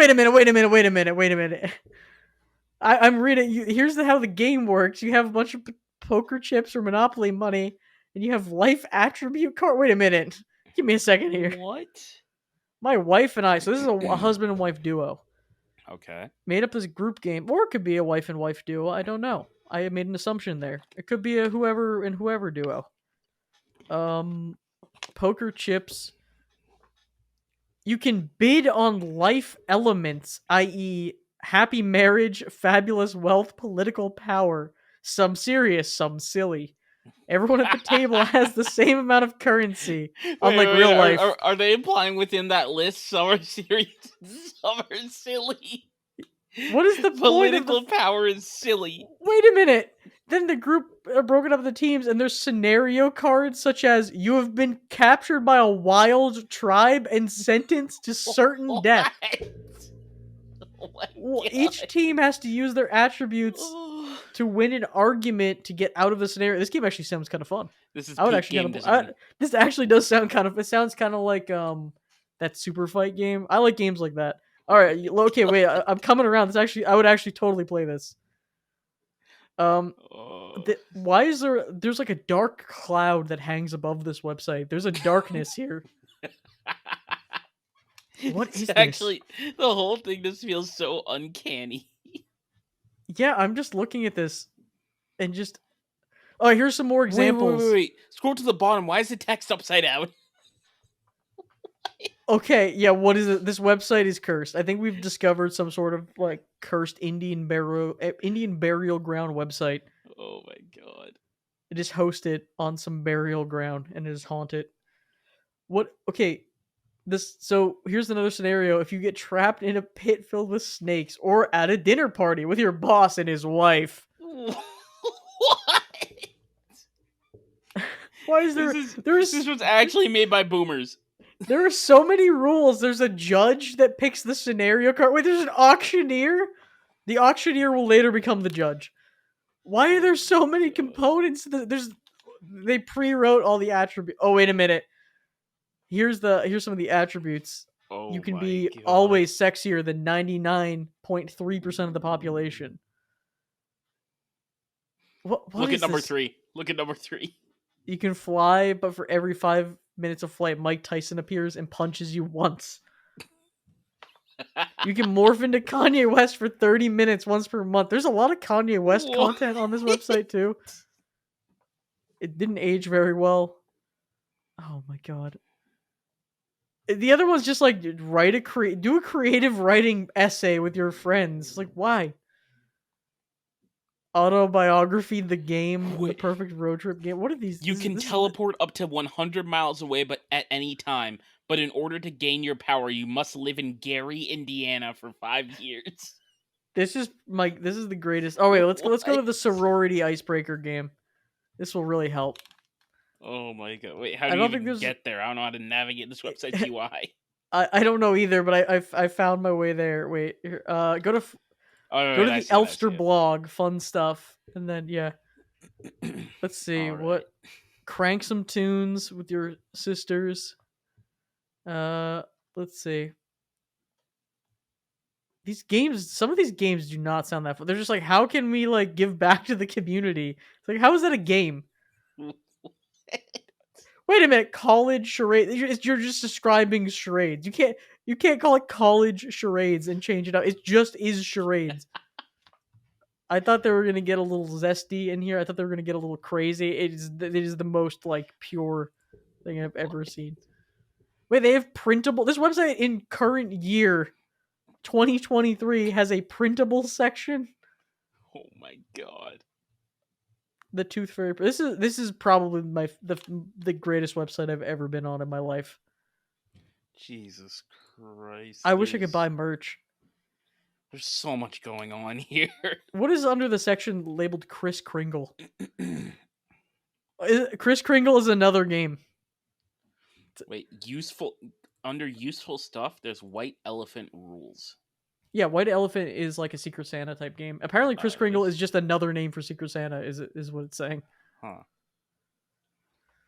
I'm reading. Here's how the game works. You have a bunch of poker chips or Monopoly money, and you have life attribute card. Wait a minute. Give me a second here. What? My wife and I. So this is a husband and wife duo. Okay. Made up this group game, or it could be a wife and wife duo. I don't know. I made an assumption there. It could be a whoever and whoever duo. Poker chips. You can bid on life elements, i.e., happy marriage, fabulous wealth, political power. Some serious, some silly. Everyone at the table has the same amount of currency, unlike real life. Are they implying within that list some are serious, some are silly? What is the point of the political power is silly? Wait a minute. Then the group are broken up into teams, and there's scenario cards such as you have been captured by a wild tribe and sentenced to certain death. Oh my God. Each team has to use their attributes to win an argument to get out of the scenario. This game actually sounds kind of fun. This is I would peak actually game design. this actually does sound kind of. It sounds kind of like that super fight game. I like games like that. All right, okay, wait. I'm coming around. I would actually totally play this. Why is there's like a dark cloud that hangs above this website? There's a darkness here. What is this? Actually, the whole thing just feels so uncanny. Yeah, I'm just looking at this and just here's some more examples. Wait. Scroll to the bottom. Why is the text upside down? Okay, yeah, what is it? This website is cursed. I think we've discovered some sort of like cursed Indian burial ground website. Oh my God. It is hosted on some burial ground and it is haunted. What? Okay, so here's another scenario. If you get trapped in a pit filled with snakes or at a dinner party with your boss and his wife. What? Why is there? This was actually made by boomers. There are so many rules. There's a judge that picks the scenario card. Wait, there's an auctioneer? The auctioneer will later become the judge. Why are there so many components? They pre-wrote all the attributes. Oh, wait a minute. Here's some of the attributes. Oh, you can be always sexier than 99.3% of the population. Look at number 3. Look at number 3. You can fly, but for every 5 minutes of flight, Mike Tyson appears and punches you once. You can morph into Kanye West for 30 minutes once per month. There's a lot of Kanye West content on this website, too. It didn't age very well. Oh, my God. The other one's just like, do a creative writing essay with your friends. Like, why? Autobiography, the game, the perfect road trip game. What are these? You can teleport up to 100 miles away, but at any time. But in order to gain your power, you must live in Gary, Indiana for 5 years. This is the greatest. Oh wait, let's go to the sorority icebreaker game. This will really help. Oh my God! Wait, how do you even get there? I don't know how to navigate this website's UI. I don't know either, but I found my way there. Wait, here, go to the Elfster blog, fun stuff, and then yeah. Let's see what crank some tunes with your sisters. Let's see. These games, some of these games do not sound that fun. They're just like, how can we like give back to the community? It's like, how is that a game? Wait a minute, college charades. You're just describing charades. You can't call it college charades and change it up. It just is charades. I thought they were gonna get a little zesty in here. I thought they were gonna get a little crazy. It is the most like pure thing I've ever seen. Wait, they have printable. This website in current year, 2023, has a printable section. Oh my God. The Tooth Fairy. This is probably the greatest website I've ever been on in my life. Jesus Christ! I wish I could buy merch. There's so much going on here. What is under the section labeled Kris Kringle? Kris Kringle is another game. Wait, under useful stuff, there's White Elephant rules. Yeah, White Elephant is like a Secret Santa type game. Apparently, Kris Kringle is just another name for Secret Santa. Is what it's saying. Huh.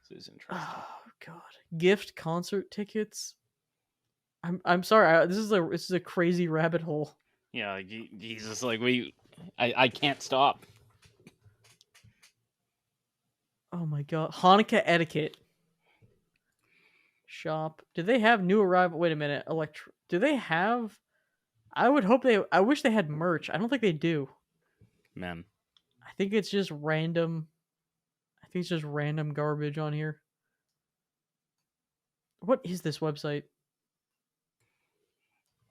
This is interesting. Oh God! Gift concert tickets. I'm sorry. This is a crazy rabbit hole. Yeah, Jesus, like I can't stop. Oh my God! Hanukkah etiquette. Shop. Do they have new arrival? Wait a minute. Do they have? I wish they had merch. I don't think they do. Man. I think it's just random. I think it's just random garbage on here. What is this website?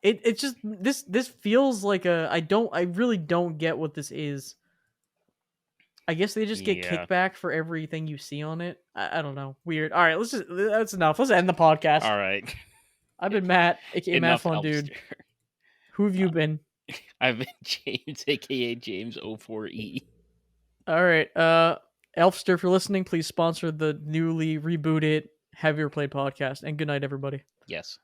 It's just this feels like I really don't get what this is. I guess they just get Yeah. kickback for everything you see on it. I don't know. Weird. All right, that's enough. Let's end the podcast. All right. I've been Matt, aka Matt Enough Fun Dude. Elfster. Who have you been? I've been James, aka James 04E. All right. Elfster, if you're listening, please sponsor the newly rebooted Have You Ever Played podcast. And good night, everybody. Yes.